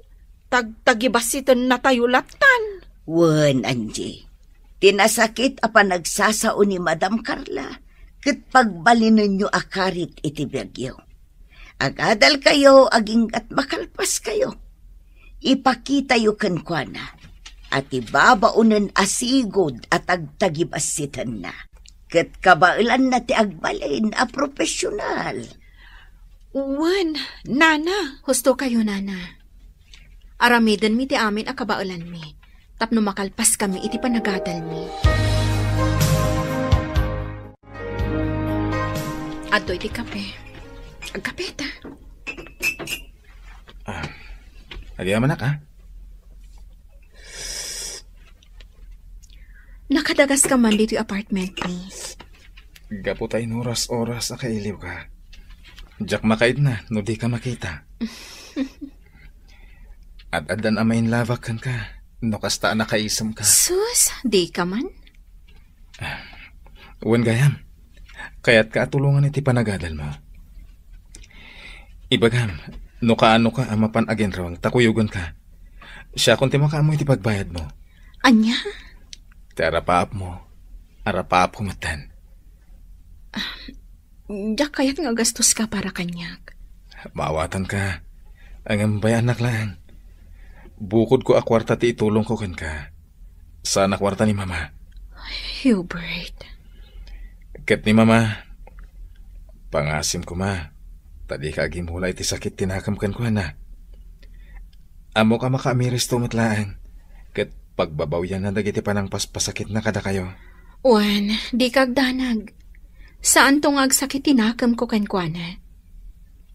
tagtagibasitan na tayo latan. Wen, Angie. Tinasakit a panagsasaon ni Madam Carla. Kat pagbalinan nyo akarit iti bagyo. Agadal kayo, aging at makalpas kayo. Ipakita yu kankwana. At ibabaunan asigod at agtagibasitan na. Kat kabailan na ti agbalin a profesional. Wan, nana. Husto kayo, nana. Aramidan mi ti amin a kabailan mi. Tapno makalpas kami iti panagadal mi. Adto iti kape. Agkape ta. Nagyaman ka? Nakadagas ka man dito apartment ni. Gapo tayo oras-oras akailiw ka. Diyak makaid na, no di ka makita. At adan amayin lavakan ka, no kasta nakaisam ka. Sus, di ka man? Uwan gayam, kaya't kaatulungan iti panagadal mo. Ibagam, no kaano ka amapan again rawang takuyugan ka. Siya kung timakaamo iti pagbayad mo. Anya? Ti arapaap humatan. Diyak kaya't nga gastos ka para kanyak. Maawatan ka. Ang ambay anak lang. Bukod ko akwarta ti itulong ko kan ka. Sana kwarta ni mama. Hubert. Kat ni mama. Pangasim ko ma. Tadi ka agimulay ti sakit tinakam kan ko na. Amo ka makaamiris tumatlaang. Kat pagbabawyan na dagiti panang paspasakit na kada kayo. Wan, di kagdanag. Saan tong agsakit tinakam ko kan kwa na?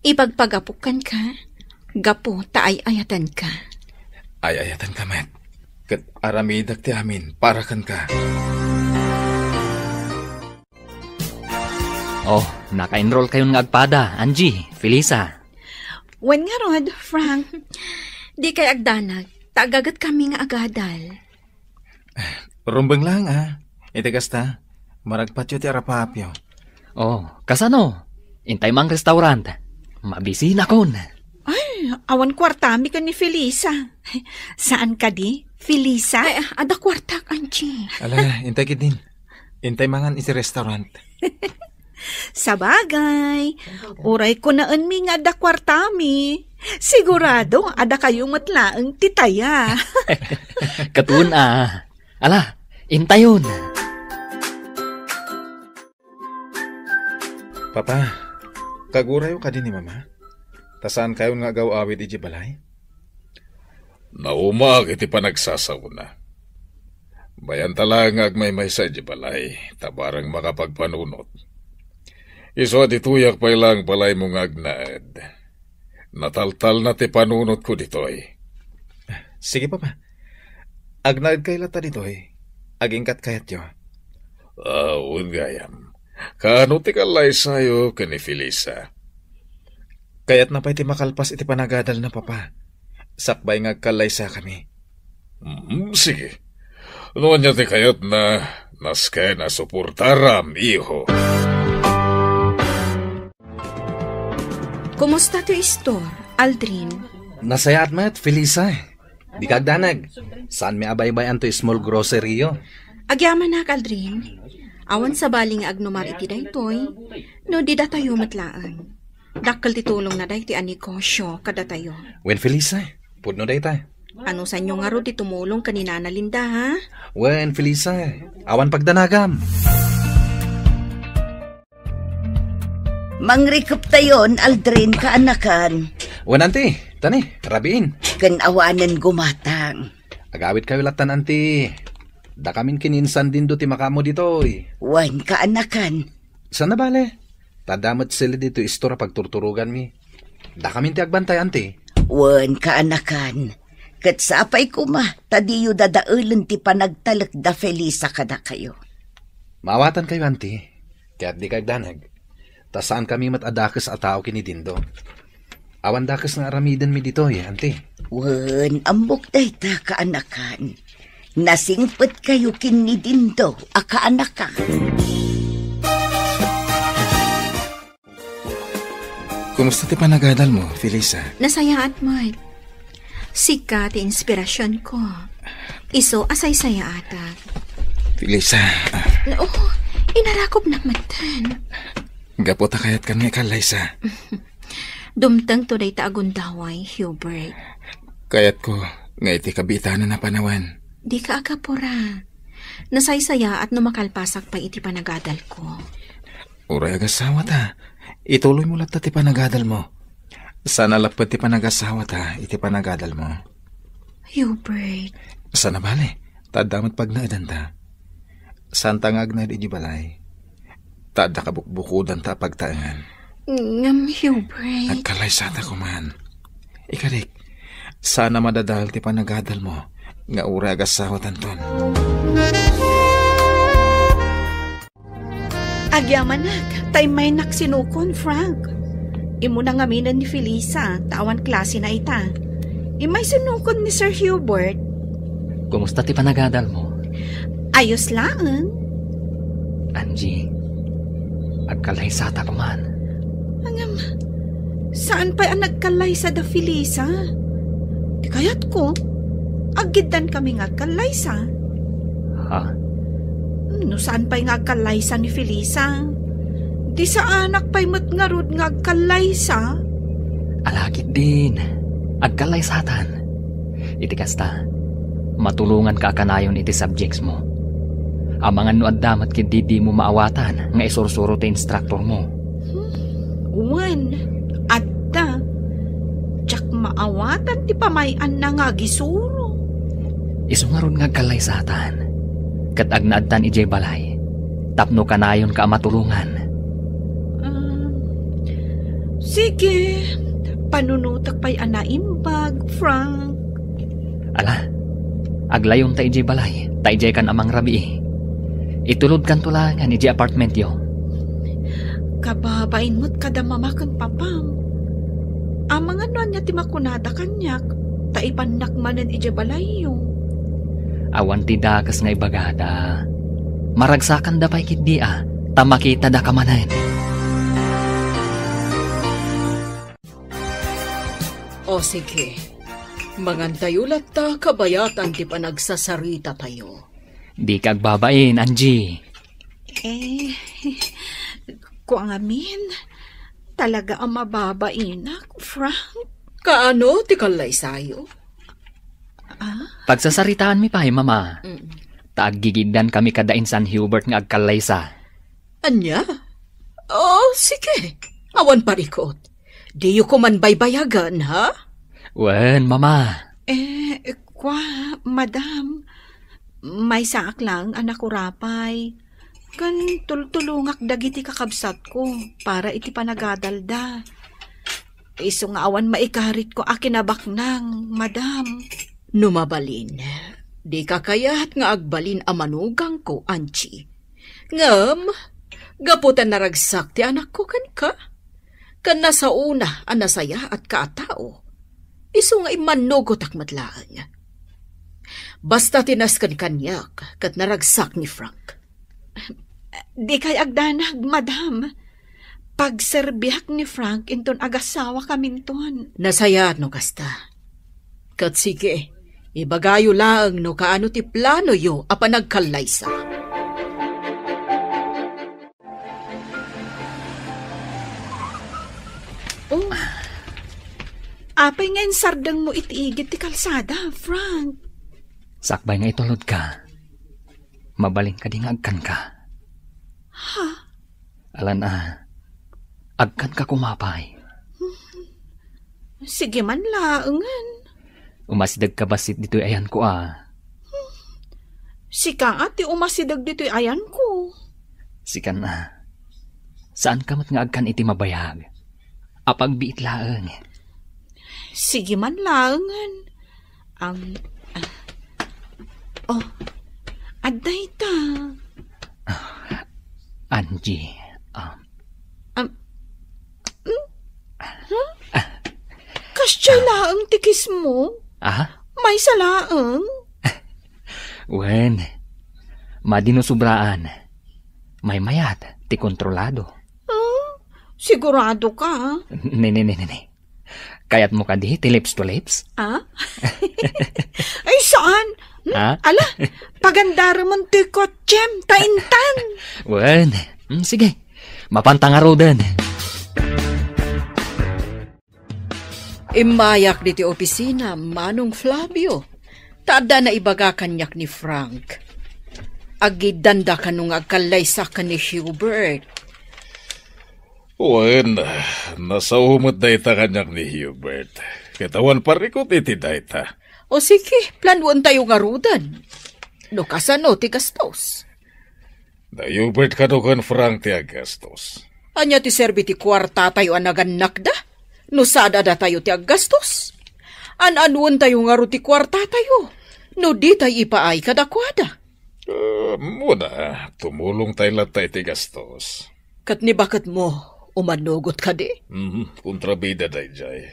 Ipagpagapukan ka. Gapo taay-ayatan ka. Ay-ayatan ka, Matt. Kat aramidak ti amin, para kan ka. Oh, naka-enroll kayong ngagpada, Angie, Felisa. Wen nga rod, Frank. Di kay agdanag, tagagat kami nga agadal. Rumbang lang, Itigasta, maragpatyo ti arapapyo. Oh, kasano? Intay mang restaurant. Mabisina kon. Ay, awan kwartami ka ni Felisa. Saan ka di, Felisa? Ay, ada kwartak, Angie. Ala, intay kit din. Intay mangan iti restaurant. Sabagay, uray ko naan mi nga ada kwartami. Sigurado, ada kayong matlaang titaya. Katun Ala, intayon. Papa, kagurayo ka din ni Mama? Tasaan kayo nga gaw-awid iji balay? Naumag iti panagsasaw na. Bayan talaga agmay-may sa iji balay, tabarang makapagpanunot. Iso at ituyak pa lang balay mong agnaad. Nataltal na ti panunot ko ditoy. Sige, Papa. Agnaad kay lata ditoy. Agingkat kayat yo. Gayam. Kaano ti kalay sayo ka ni Felisa? Kayat na pa'y ti makalpas iti panagadal na, Papa. Sakbay nga kalay sa kami. Sige. Noon niya ti kayat na naskay na suportaram, iho. Kumusta to store, Aldrin? Nasayat met, Felisa. Di kagdanag. Saan may abay-bayan to small grocery yo? Agyaman na, Aldrin. Awan sa baling agnumar iti daytoy, no di datayo matlaan. Dakkel ti tulong na day ti anikosyo kada tayo. Wen, Felisa, pudno day ta. Ano sa inyo nga ro di tumulong kanina na Linda, ha? Wen, Felisa, awan pagdanagam. Mangrikup tayon, Aldrin, kaanakan. Wen, anti, tani, rabiin. Kanawanan gumatang. Agawit kayo latan, anti. Da kamin kininsan din do ti makamo ditoy. Wan, kaanakan. Sana bale? Tadamat sila dito istora pagturturugan mi. Da kamin ti agbantay, anti. Wan, kaanakan. Kat sapay kuma, tadiyo dadaulan ti panagtalak da Felisa kada kayo. Maawatan kayo, anti. Kaya't di kagdanag. Ta saan kami matadakas at tao kinidindo. Awan dakas nga aramiden mi ditoy, anti. Wan, ambok day ta kaanakan. Nasingpet kayo kinidindo, akaanakan. Kumusta ti panagadal mo, Felisa? Nasaya at Mike. Sika ti inspirasyon ko. Iso asay saya ata. Felisa. Oh, inarakop na matan. Gapota kayat kan nga kalaysa. Dumtang to day ta agundaway, Hubert. Kayat ko, nga iti kabitanan na panawan. Di ka agapura. Nasaysaya at numakalpasak pa iti panagadal ko. Uray agasawa ta. Ituloy mo lata ti panagadal mo. Sana lapad ti panagasawa ta, iti panagadal mo. Hubert. Sana bale, tadamat pagnaadan ta. Santa nga agnad iti balay. Tada kabukbukudan ta pagtaangan. Ngam, Hubert. At kalaysata ko man. Ikarik, sana madadahal ti panagadal mo. Nga ura agasawa tanton. Agyamanag, tay may naksinukon, Frank. Imo nang aminan ni Felisa, tawan klase na ita. Imay sinukon ni Sir Hubert. Kumusta ti panagadal mo? Ayos lang. Angie, agkalaysata ko man. Angam, saan pa ang nagkalay sa da Felisa? Di kayat ko, agidan kami nga kalay sa. Ha? No saan pa'y nga kalay sa ni Felisa? Di sa anak pa'y matngarod nga kalay sa. Alakit din. Agkalaysatan. Iti kasta, matulungan ka kanayon iti subjects mo. Amangan no addamat kinti di mo maawatan nga isursuro ti instructor mo. Wan, adda. Tsak maawatan ti pamayan na nga gisuro. Isungaron nga kalaysatan. Kat agnaadtan ijay balay. Tapno kanayon ka matulungan. Sige, panunutak pa'y anaimbag, Frank. Ala, aglayon ta ijay balay. Ta ijay kan amang rabi. Itulod kan tulangan ijay apartment yo. Kababain mo't kada mamakan papam. Amang ano niya ti makunada kanyak. Taipanak manan ijay balay yo. Awan ti dakas nga ibagada. Maragsakan da pa'y kit dia. Tamakita da kamanan. O sige, mangantayulat ta kabayatan ti panagsasarita tayo. Di kagbabain, Angie. Kung amin, talaga ang mababain ako, Frank. Kaano ti kalay sayo? Pagsasaritaan mi pa, mama. Taaggigidan kami kada insan Hubert nga agkalaysa. Anya? Oh, sige. Awan parikot. Di ko man baybayagan, ha? Wen, mama. Madam, may saak lang anak ko rapay. Kan tultulungak dagiti kakabsat ko para iti panagadalda. Iso nga awan maikarit ko akinabaknang, madam. Numabalin. Di ka kayahat nga agbalin amanugang ko, Anchi. Ngam, gaputan naragsak ti anak ko kan ka. Kan nasa una, anasaya at kaatao. Iso nga imanugot akmatlaan. Basta tinaskan kanyak, kat naragsak ni Frank. Di kay agdanag, madam. Pagserbiak ni Frank, inton agasawa kaminton. Nasaya no kasta. Kat sige, ibagayo lang no kaano ti plano yo apa nagkalaysa. Oh, apay nga sardang mo itiigit ti kalsada, Frank. Sakbay nga itulod ka. Mabaling ka di nga agkan ka. Ha? Alan agkan ka kumapay. Sige man laangan. Umasidag ka basit dito'y ayan ko Sika ati umasidag dito'y ayan ko. Sikan saan ka mat nga agkan iti mabayag? Apag biit laang. Sige man laangan. Aday ta. Angie. Kasya laang tikis mo? May salaang? Wen, madinusubraan. May mayat, ti kontrolado. Sigurado ka? Ne. Kayat mo ka di, ti lips to lips? Ay, saan? Ala, pagandara mo ti kotsem, taintan. Wen, sige, mapantangaro din. Imayak di ti opisina, Manong Flavio. Tada na ibaga kanyak ni Frank. Agidanda ka nung agkalaysa ka ni Hubert. Wen, nasahumot dayta kanyak ni Hubert. Katawan parikot iti dayta. O sige, planuan tayo nga rudan. No kasano ti gastos. Da Hubert kanukan Frank ti agastos. Anya ti serbi ti kwarta tayo anaganak da? No sada da tayo ti agastos. An-anuan tayo nga ro ti kwarta tayo. No di tayo ipaay kadakwada. Muna, tumulong tayo latay ti gastos. Kat ni bakit mo umanugot ka di? Kontrabida day jay.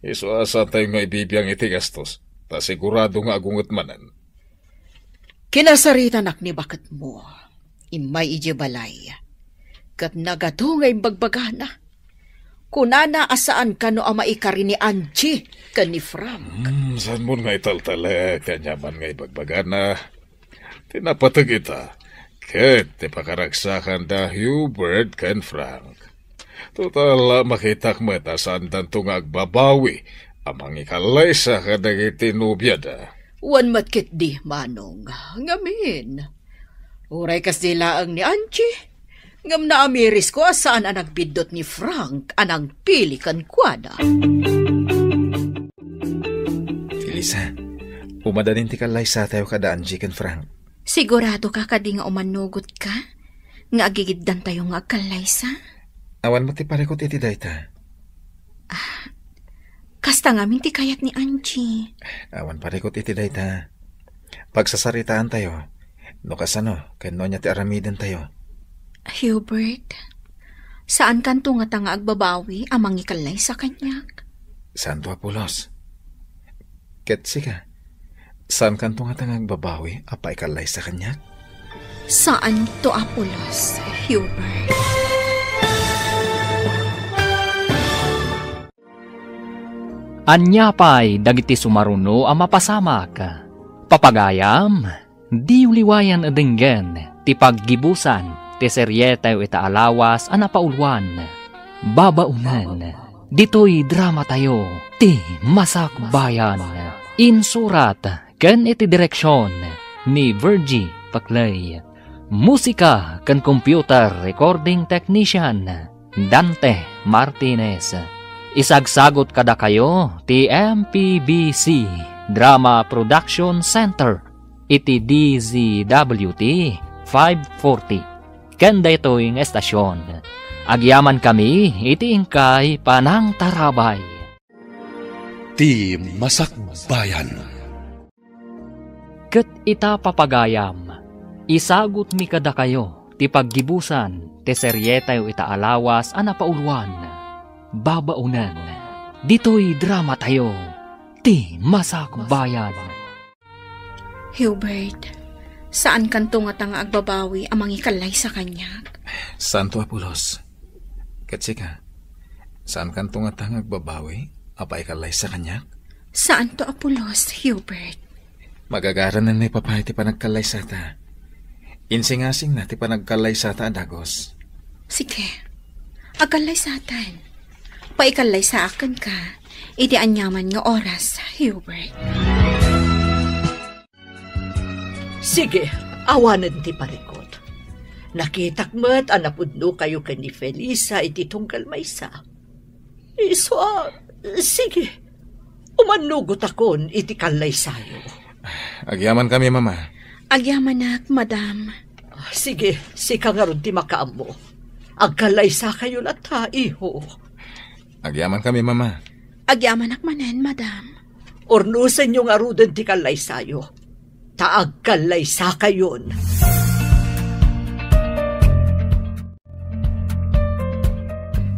Iso asa tayo nga ibibiyang iti gastos. Ta sigurado nga agungot manan. Kinasarita nak ni bakit mo. Imay ije balay. Kat nagato nga imbagbagana. Kunana asaan ka no ama ikari ni Angie ka ni Frank. Saan mo nga italtala kanyaman nga ibagbagana. Tinapatag ita. Ket ti pakaragsakan da Hubert ken Frank. Total makitak mo ita saan danto nga agbabawi amang ikalaysa ka dagiti nubya da. Wan matkit di, Manong. Ngamin. Uray kas dilaang ni Angie. Ngam na amiris ko saan ang nagbidot ni Frank anang pili kan kwada. Felisa, umadanin ti kalaysa tayo kada Angie ken Frank. Sigurado ka kadi nga umanugot ka? Nga agigiddan tayo nga kalaysa? Awan mo ti parikot iti dayta. Kasta ngamin ti kayat ni Angie. Awan parikot iti dayta. Pagsasaritaan tayo, no kasano, kano niya ti aramidan tayo. Hubert, saan kanto nga tanga agbabawi amang ikalay sa kanyak? Santo Apolos. Ketsika, saan kanto nga tanga agbabawi apa ikalay sa kanyak? Saan to Apolos, Hubert? Anyapay dagiti sumaruno ang mapasamak. Papagayam, di uliwayan adenggen, ti paggibusan, ti seryetayo ita alawas ang napaulwan. Babaunan, dito'y drama tayo, ti masakbayan. Insurat, ken iti direksyon, ni Virgie Paclay. Musika kan computer recording technician Dante Martinez. Isagsagot kada kayo ti MPBC Drama Production Center iti DZWT 540. Kanda ito'y estasyon. Agyaman kami iti ingkay Panang Tarabay. Ti Masakbayan. Ket ita papagayam, isagot mi kada kayo, ti paggibusan, ti seryetay ita alawas, pauluan, babaunan, dito'y drama tayo, ti Masakbayan. Hubert, saan kanto nga tanga agbabawi amang ikalay sa kanya? Santo Apulos. Katsika, saan kanto nga tanga agbabawi, apaikalay sa kanya? Saan to Apulos, Hubert? Magagaranan ni Papa iti panagkalay sata. Insing-asing na ti panagkalay sata adagos. Sige, agalay satan. Paikalay sa akin ka, iti anyaman nga oras, Hubert. Sige, awanan ti parikot. Nakitak mo't anapudno kayo ni Felisa iti tungkal maysa. Sige, umanugot akon iti kalay sayo. Agyaman kami, Mama. Agyaman nak, Madam. Sige, sika nga ron ti makaam mo. Agkalay sa kayo lata, iho. Agyaman kami, Mama. Agyaman nak manen, Madam. Ornusan yung arudan ti kalay sayo. Taagkalay sa kayon.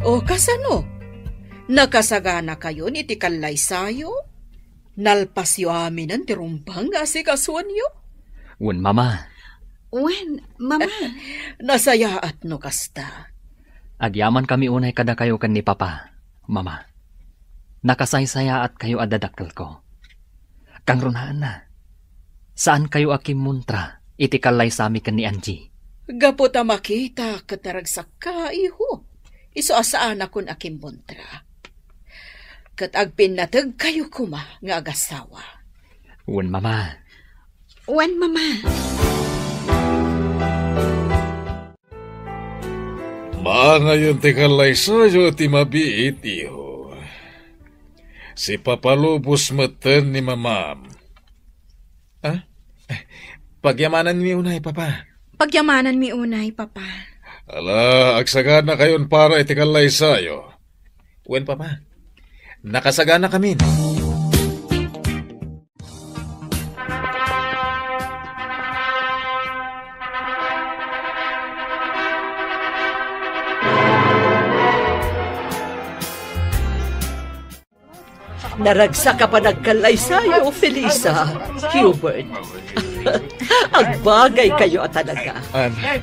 O kasano? Nakasagana kayo ni ti kalay sayo? Nalpasyo amin ang tirumpang asikasuan yo? Wen, Mama. Wen, Mama. Nasayaat no kasta. Agyaman kami unay kada kayo kan ni Papa, Mama. Nakasaysaya at kayo adadakkel ko. Kang runaan na. Saan kayo akim muntra, iti kalay sami kan ni Angie? Gaputa makita kataragsak ka, iho. Iso asaan akon akim muntra. Kat agpinatag kayo kuma nga agasawa. Wen, Mama. Wen, Mama. Ngayon ti kalay sayo ti mabiit, iho. Si papalubos meten ni Mamam. Pagyamanan mi unay, Papa. Pagyamanan mi unay, Papa. Ala, agsagana kayon para iti kalay sayo. Wen, Papa. Nakasagana kami. Naragsa ka pa nagkalay sayo, Felisa, Hubert. Agbagay kayo at talaga.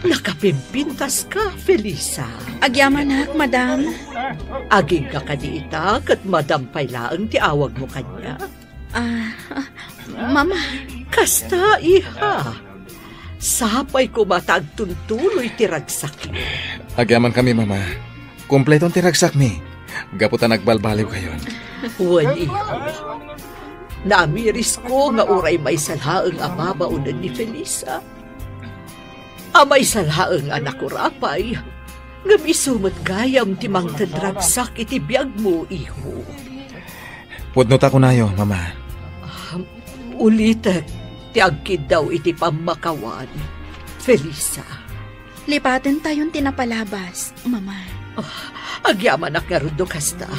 Nakapimpintas ka, Felisa. Agyaman nak, Madam. Aging ka kaniita kat Madam Pailaang ti awag mo kanya. Mama. Kasta, iha. Sapay ko matagtuntuloy ti ragsak mo. Agyaman kami, Mama. Kompletong ti ragsak mi. Gaputan nagbalbaliw kayon. Wan, iho. Namiris ko nga uray may salhaang amabaunan ni Felisa. Amay salhaang anak ko rapay. Nga misumat gayam ti mang tadragsak iti biyag mo, iho. Pudnot ako nayo, Mama. Ulitek, ti agkid daw iti pamakawan, Felisa. Lipaten tayong tinapalabas, Mama. Agyaman ak nga rundo kasta.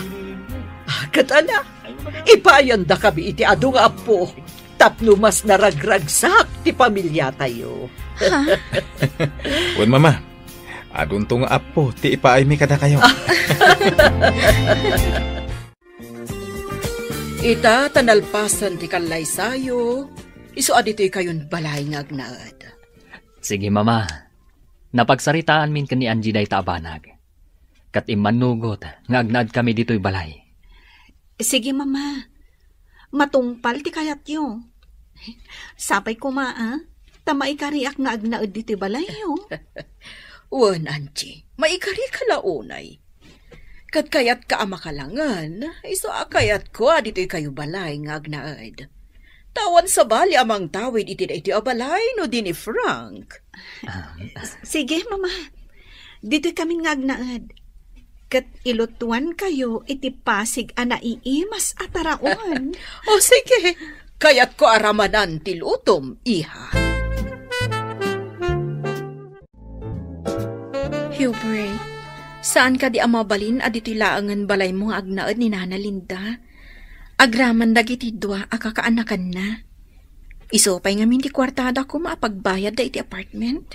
Katala, ipayanda kami iti adu nga apo. Tapno mas naragragsak ti pamilya tayo. Wen, Mama. Adun to nga apo, ti ipaay mi kada kayo. Ita tanalpasan ti kalay sayo. Iso adito'y kayon balay nga agnaad. Sige, Mama. Napagsaritaan min kan ni Angie day taabanag. Kat imanugot nga agnaad kami dito'y balay. Sige, Mama. Matungpal ti kayat yo. Sapay ko tamay kariak nga agnaad dito'y balay yo. Wan, Angie, maikari ka launay. Kat kayat ka amakalangan, iso akayat ko dito'y kayo balay nga agnaad. Tawan sa bali amang tawid iti na iti abalay no din ni Frank. Sige, mama. Dito kami ngagnaad. Kat ilutuan kayo iti pasig ana iimas ataraon. O sige, kaya't ko aramanan ti lutom, iha. Hubert, saan ka di amabalin adito'y laangan balay mo nga agnaad ni Nana Linda? Agraman dagiti dua akakaanakan na. Isopay nga minti kwartada ko maapagbayad da iti apartment.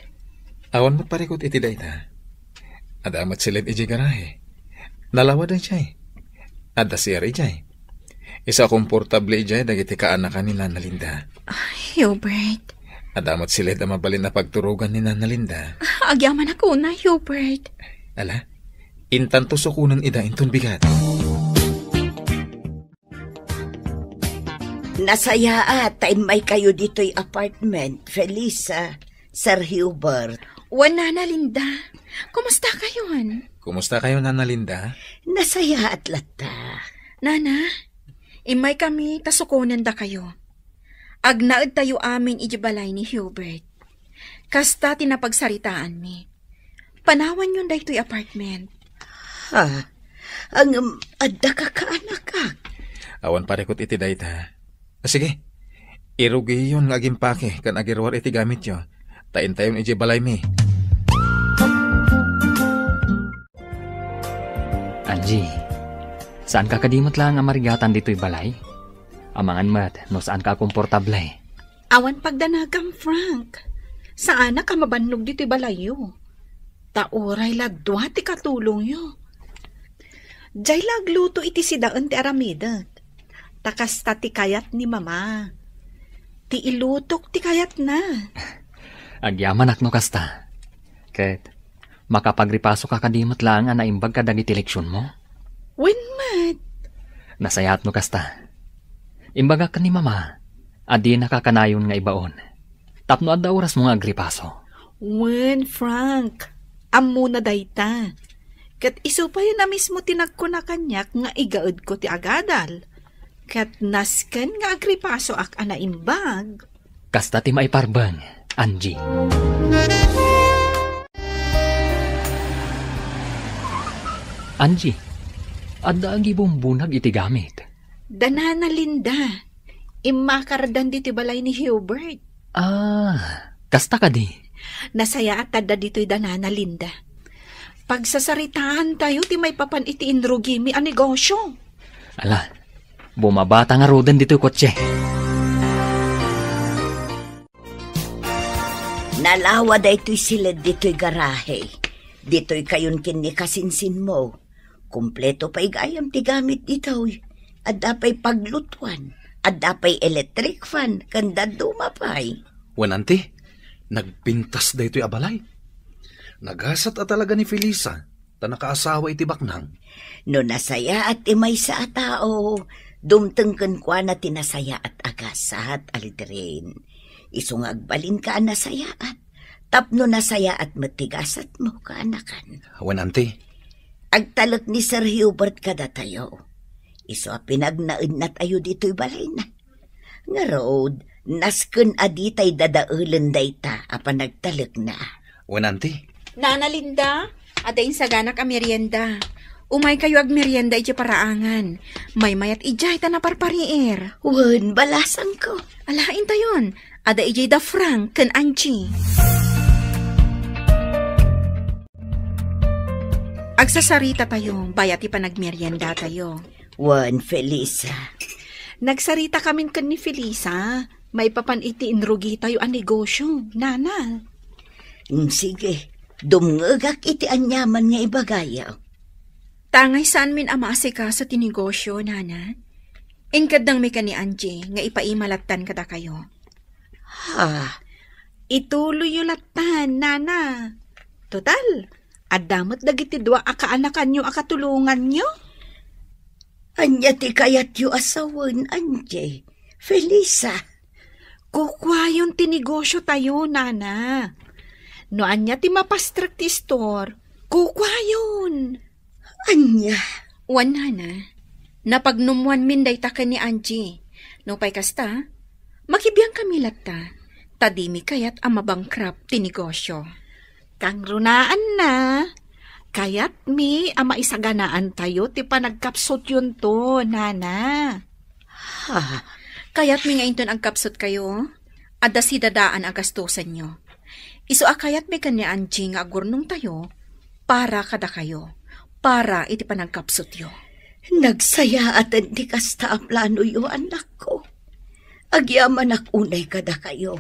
Awan mo't parikot iti dayta. Adamat silid iti garahe. Nalawad ang siya'y. Ada siya ijay. Isa komportable ijay dagiti kaanakan ni Nana Linda. Hubert. Adamat silid ang mabalin na pagturugan ni Nana Linda. Agyaman ako na, Hubert. Ala, intanto sukunan ida inton bigat. Nasaya time may kayo dito'y apartment, Felisa, Sir Hubert. Nana Linda, kumusta kayo, Kumusta kayo, Nana Linda? Nasaya at lata. Nana, imay kami tasukunan da kayo. Agnaad tayo amin ijibalay ni Hubert. Kasta tinapagsaritaan mi. Panawan yun da ito'y apartment. Ha? Ang adda ka kaanak ka. Awan parikot iti dayta. Sige, irugi yun nga agimpake kan agirwar iti gamit yo. Tain tayon ijibalay mi. Angie, saan ka kadimot lang ang marigatan dito'y balay? Amangan mat, no saan ka komportable? Awan pagdanagam, Frank. Saan na ka mabannog dito'y balayo? Tauray lagdwa ti katulong yo. Diyay lagluto iti sidaan ti aramidat. Takas ta ti kayat ni mama. Ti ilutok ti kayat na. Agyaman akno kasta. Ket, makapagripaso ka kadimot lang ang naimbag ka dagiti leksyon mo? When mat? Nasayat no kasta. Imbaga ka ni mama, adi nakakanayon nga ibaon. Tapno adda oras mo nga agripaso. When, Frank? Amo na dayta. Kat iso pa yun na mismo tinagko na kanyak nga igaad ko ti agadal. Kat nasken nga agripaso ak anaimbag. Kasta ti maiparbang, Angie. Angie, adda agi bumbunag iti gamit. Danana Linda, imakardan diti balay ni Hubert. Kasta ka di. Nasaya at tada dito'y Danana Linda. Pagsasaritaan tayo, ti may papan iti inrugimi ang negosyo. Ala, bumabata nga roden dito'y kotse. Nalawa da ito'y silid dito'y garahe. Dito'y kayon kinikasinsin mo. Kumpleto pa igayam ti gamit dito'y. Adda pa'y paglutuan. Adda pa'y electric fan. Kanda dumapay. Wananti, nagpintas da ito'y abalay. Nagasat at talaga ni Felisa. Ta nakaasawa iti baknang. No nasaya at imay sa tao. Dumtengken kwa na tinasaya at agasat alidrin. Isong agbalin ka nasaya at. Tapno nasaya at matigasat mo kaanakan. Wananti. Agtalak ni Sir Hubert kada tayo. Iso pinagnaid na tayo dito'y balay na. Nga road, nasken aditay dadaulen dayta apan nagtalak na. Wananti. Nana Linda, adain saganak a merienda. Umay kayo ag merienda iti paraangan. May mayat ijay ta naparpariir. Wan, balasan ko. Alain tayon, ada ijay da Frank ken Angie. Agsasarita tayo, bayat ipanagmerienda tayo. Wan, Felisa. Nagsarita kami kan ni Felisa. May papan iti inrugi tayo ang negosyo, Nana. Sige, dumngagak iti anyaman nga ibagaya. Tangay saan min amasika sa tinegosyo, Nana? Ingkadang may ka ni Angie, nga ipaimalatan kada kayo. Ha? Ituloy yung latan, Nana. Total, adamot dagiti dua akaanakan nyo akatulungan nyo. Anya ti kayat yu asawan, Angie. Felisa. Kukwayon tinegosyo tayo, Nana. No anya ti mapastrak ti store, kukwayon. Anya. Wan, Nana. Napagnumuan min day takan ni Angie. No pay kasta, Makibiyang kami lata, tadimi kayat ang mabangkrap ti negosyo. Kang runaan na, kayat mi ama isaganaan tayo ti panagkapsot yun to, nana. Ha, Kayat mi ngayon ang kapsot kayo, adda si dadaan agastusan nyo. Iso akayat mi kanya Angie nga agurnong tayo, para kada kayo, para iti panagkapsot yo. nagsaya at hindi kasta ang plano yo, anak ko. Agyaman unay kada kayo.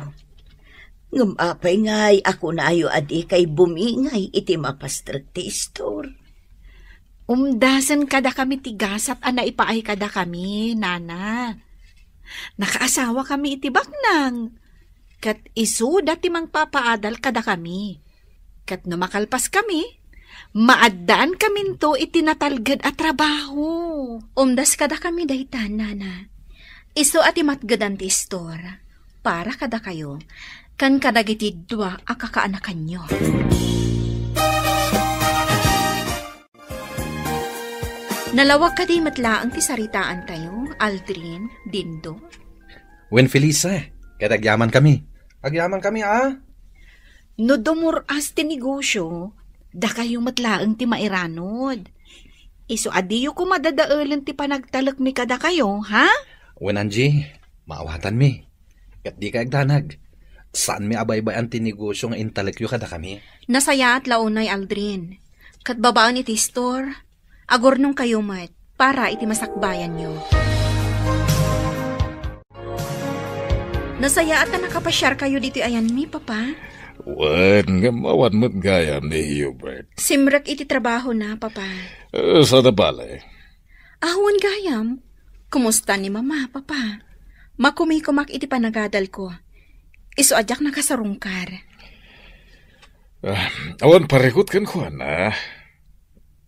Ngumapay ngay ako na ayo adi kay bumingay iti mapastrag ti store. Umdasan kada kami tigasat ana ipaay kada kami, nana. Nakaasawa kami iti baknang. Kat isu dati mang papaadal kada kami. Kat numakalpas kami, maadaan kami to itinatalgad at trabaho. Umdas kada kami dahitan, nana. Iso ati matgadan ti store, para kada kayo, kan kadagiti dua akakaanakan nyo. Nalawag ka di matlaang ti saritaan tayo, Aldrin, Dindo. Wen Felisa, kaya't agyaman kami. Agyaman kami, No dumuras ti negosyo, da kayo matlaang ti mairanod. Iso adiyo ko madadaalan ti panagtalak mi kada kayo, ha? Wen Angie, maawatan mi. Kat di ka agdanag. Saan mi abay-bayan ti negosyo nga intalekyo kada kami? Nasaya at launay, Aldrin. Kat babaan iti store, agornong kayo mat, para iti masakbayan nyo. Nasaya at nakapasyar kayo dito ayan mi, papa. Wan, nga mawan mo't gayam ni Hubert. Simrak iti trabaho na, papa. Sa nabala Ahwan gayam. Kumusta ni mama, papa? Makumikumak iti panagadal ko. Iso adyak nakasarungkar. Awan parekot kan ko na.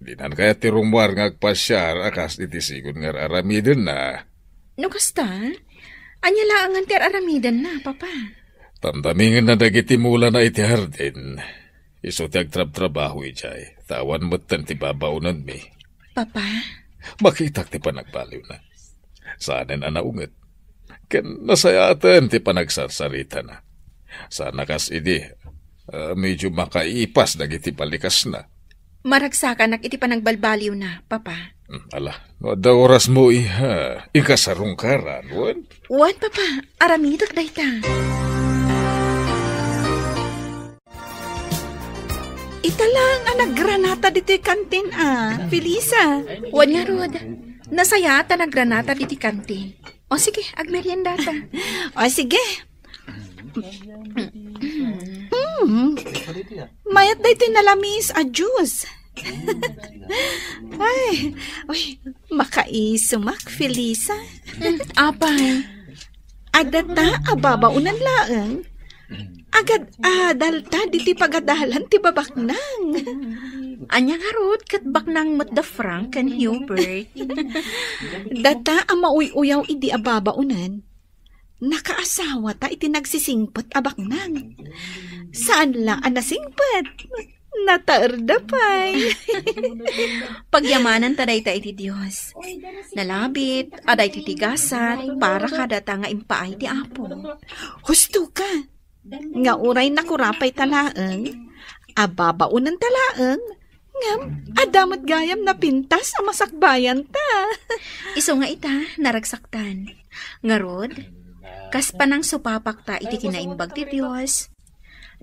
Di nan kaya ti rumwar nga agpasyar akas iti sigon nga aramiden na. No kasta? Anya laangan ti aramidan na, papa. Tamdamingin na dagiti mula na iti hardin. Iso ti agtrab-trabaho ijay. Tawan mo't ti babaunan mi. Papa? Makitak ti panagbaliw na. Saanen anaunget. Ken nasayatan ti panagsarsarita na. Sana kas idi, medyo makaipas dagiti palikas na. Maragsakan iti panagbalbaliw na, papa. Ala, no da oras mo iha, ikasarungkaran, wan? Wan, papa, aramidak dayta. Italang nagranata dito kantin, Felisa. Wan nga, Rod. Nasaya ata nagranata diti kantin. O sige, agmerienda ta. O sige. Mayat da ito nalamis a juice. Ay, makaisumak, Felisa. Apay. Adata ababaunan laeng. Agad adalta diti pagadalan ti babaknang. Anya nga Rod, kat baknang mat da Frank and Hubert. Data ang mauy-uyaw idi ababaunan. Nakaasawa ta iti nagsisingpot abaknang. Saan lang ang nasingpot? Nataarda pa'y. Pagyamanan taday ta iti Diyos. Nalabit, aday titigasat, para kadata nga impaay ti Apo. Husto ka. Nga uray nakurapay talaeng. Ababaunan talaeng. Ngam, adamat gayam na pintas ang masakbayan ta. Iso nga ita, naragsaktan. Nga Rod, kas panang supapak ta iti kinaimbag ti Diyos.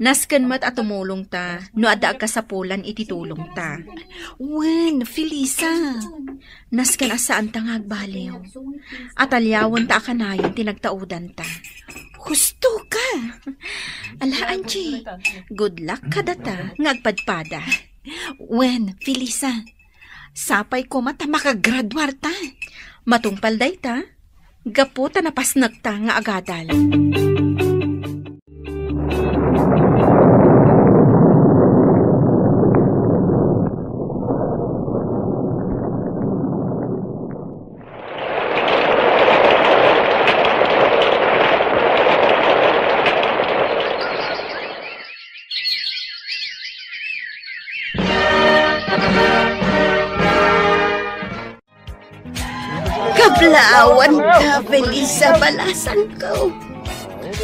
Nasken mat at tumulong ta, no ada kasapulan iti tulong ta. Wen, Felisa. Nasken asaan ta nga agbaliw. At alyawan ta akanayon tinagtaudan ta. Husto ka. Ala, Angie, good luck ka data, ngagpadpada. Wen, Felisa. Sapay ko mata makagraduar ta. Matungpal day ta, gaputa na pasnag ta nga agadal. Kablaawan ka, Felisa, balasan ko.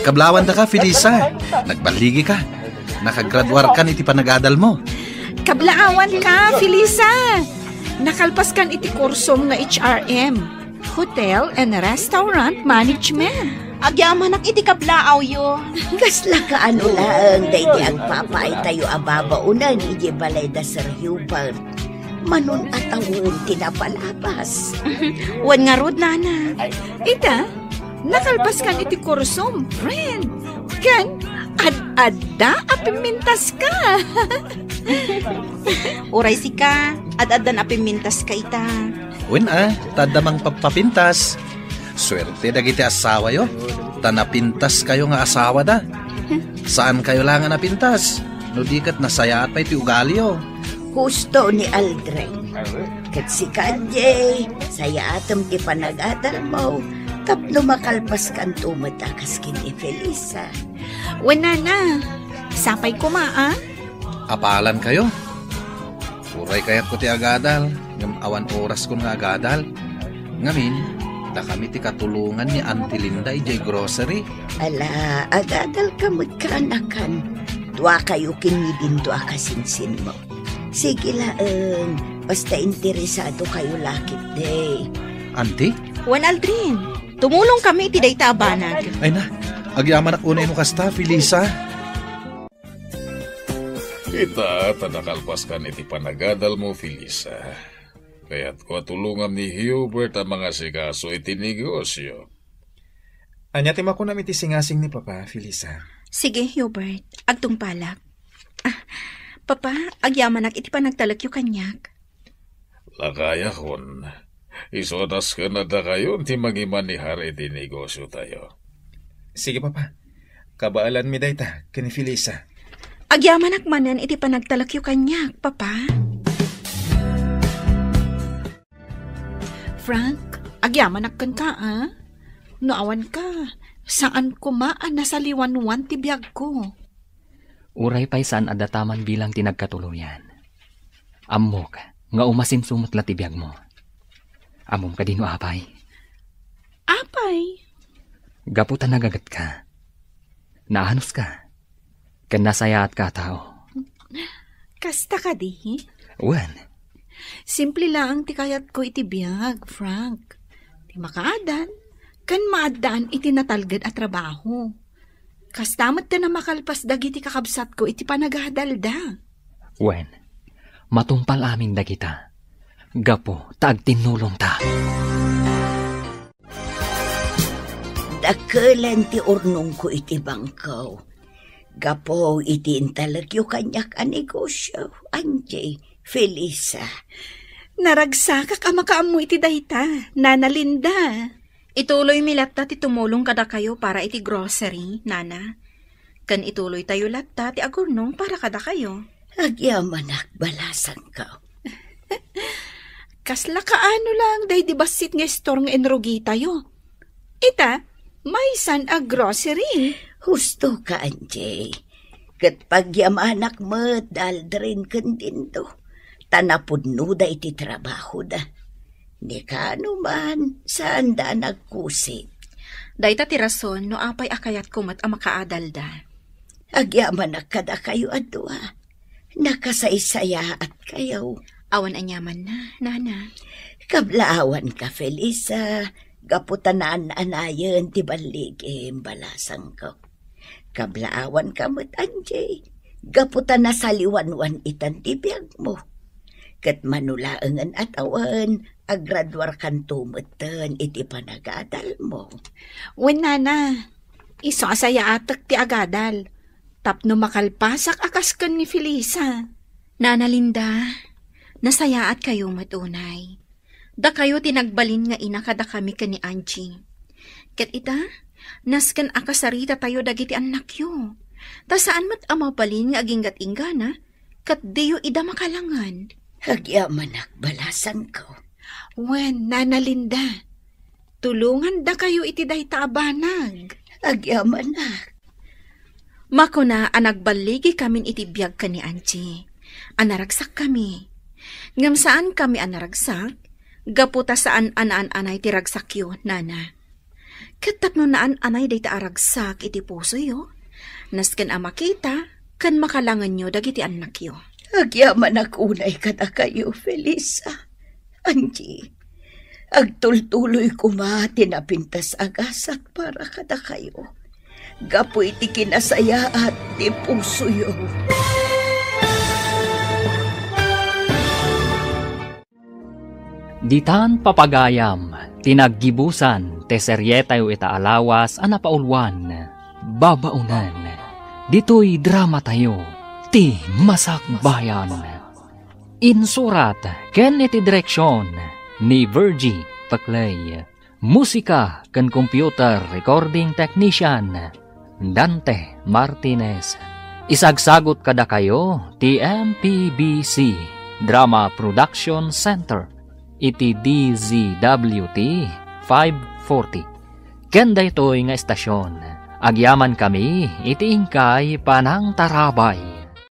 Kablawan da ka, Felisa. Nagbaligi ka. Nakagraduar kan iti panagadal mo. Kablaawan ka, Felisa. Nakalpas kan iti kursom nga HRM, Hotel and Restaurant Management. Agyamanak iti kablaaw yo. Kasla ka ano lang, dahi agpapay tayo ababaunan, iji balay da Sir Hubert. Manon at awon tinapalabas. Wan nga rod, nana. Ita, nakalpas kan iti kursom, friend. Kan, ad-adda apimintas ka. Uray si ka, ad-adan apimintas ka ita. Wen tadamang papapintas. Swerte dagiti asawa yo. Tanapintas kayo nga asawa da. Saan kayo lang nga napintas? No dikat nasaya at pa iti ugali yo. Husto ni Aldrin. Kat si Kanye, saya atom ti panagadal mo. Tapno makalpas kan tumatakas kini Felisa. Wala na. Sapay ko Apalan kayo. Uray kayat ko ti agadal. Ngam awan oras ko nga agadal. Ngamin, da kami ti katulungan ni Auntie Linda ijay grocery. Ala, agadal kamot ka anakan. Dua kayo kinidindo akasinsin mo. Sige laeng, basta interesado kayo lakit day. Auntie? Wan Aldrin, tumulong kami iti dayta abanag. Ay na, agyaman ako na ino kasta, Felisa. Kita, tanakalpas ka iti panagadal mo, Felisa. Kaya't ko tulungan ni Hubert ang mga sigaso iti negosyo. Anya tim ako namin iti singasing ni Papa, Felisa. Sige, Hubert, agtungpalak. Papa, agyamanak iti panagtalak yu kanyak. Lakaya kon. Isodas ka na da kayo ti magimanihar iti negosyo tayo. Sige, Papa. Kabaalan mi dayta, kini Felisa. Agyamanak manen iti panagtalak yu kanyak, Papa. Frank, agyamanak kan ka, Noawan ka. Saan kumaan na sa liwanwan ti biyag ko? Uray pa'y saan adataman bilang tinagkatuluyan. Amok, nga umasimsumot la tibiyag mo. Amom ka din o apay. Apay? Gaputan nagagat ka. Naanos ka. Kanasaya at katao. Kasta ka di? Wan. Simple lang ti kayat ko iti biyag, Frank. Ti makaadan, kan maadaan iti natalgad at trabaho. Kastamot na makalpas dagiti kakabsat ko iti panagadalda. Wen, matumpal amin dagita. Gapo, taag tinulong ta. Dakelan ti urnong ko iti bangkaw. Gapo iti intalagyo kanyak a negosyo. Anjay, Felisa. Naragsakak ama kaamo iti dayta, Nana Linda. Ituloy mi latta ti tumulong kada kayo para iti grocery, Nana. Kan ituloy tayo latta ti agurnong para kada kayo. Agyamanak balasan ka. Kasla kaano lang, day di basit nga store nga enrogi tayo. Ita, may san a grocery. Husto ka, Anjay. Kat pagyamanak mo, daldrin kan din to. Tanapudno da iti trabaho da. Di ka man, saan da nagkusit? Dayta ti rason no apay akayat kumat ang makaadal da. Agyamanak kada kayo adwa. Nakasaysaya at kayo. Awan anyaman na, Nana. Kablaawan ka, Felisa. Gaputanaan anayan ti baligim balasang ko. Kablaawan ka mo't Anjay. Gaputan na saliwanwan itan ti biyag mo. Kat manulaangan at awan, agradwar kan tumutan iti panagadal mo. Wen Nana, iso asaya atak ti agadal. Tapno makalpasak akas kan ni Felisa. Nana Linda, nasayaat kayo matunay. Da kayo tinagbalin nga ina kada kami ka ni Angie. Kat ita, naskan akasarita tayo dagiti anak yo. Ta saan mat amabalin nga aginggat ingana, kat diyo ida makalangan. Agyamanak balasan ko. Wen, Nana Linda, tulungan da kayo iti dayta abanag. Agyamanak. Mako na anagbaligi kamin iti biyag ka ni Angie. Anaragsak kami. Ngam saan kami anaragsak? Gaputa saan anaan-anay ti ragsak yo, Nana. Kat Ket tapno naan anay day aragsak iti puso yo. Nasken a makita, kan makalangan nyo dagiti anak yo. Agyaman akunay kada kayo, Felisa. Angie, agtultuloy kumati na pintas agasat para kada kayo. Gapo iti kinasaya at di puso yo. Ditan papagayam, tinaggibusan, teseryetayo ita alawas, anapaulwan, babaunan. Dito'y drama tayo, ti Masakbayan. Insurat, ken iti direksyon, ni Virgie Paclay. Musika, ken computer recording technician, Dante Martinez. Isagsagot kada kayo, ti MPBC, Drama Production Center. Iti DZWT 540. Kenda ito'y nga estasyon. Agyaman kami, iti ingkay panang tarabay.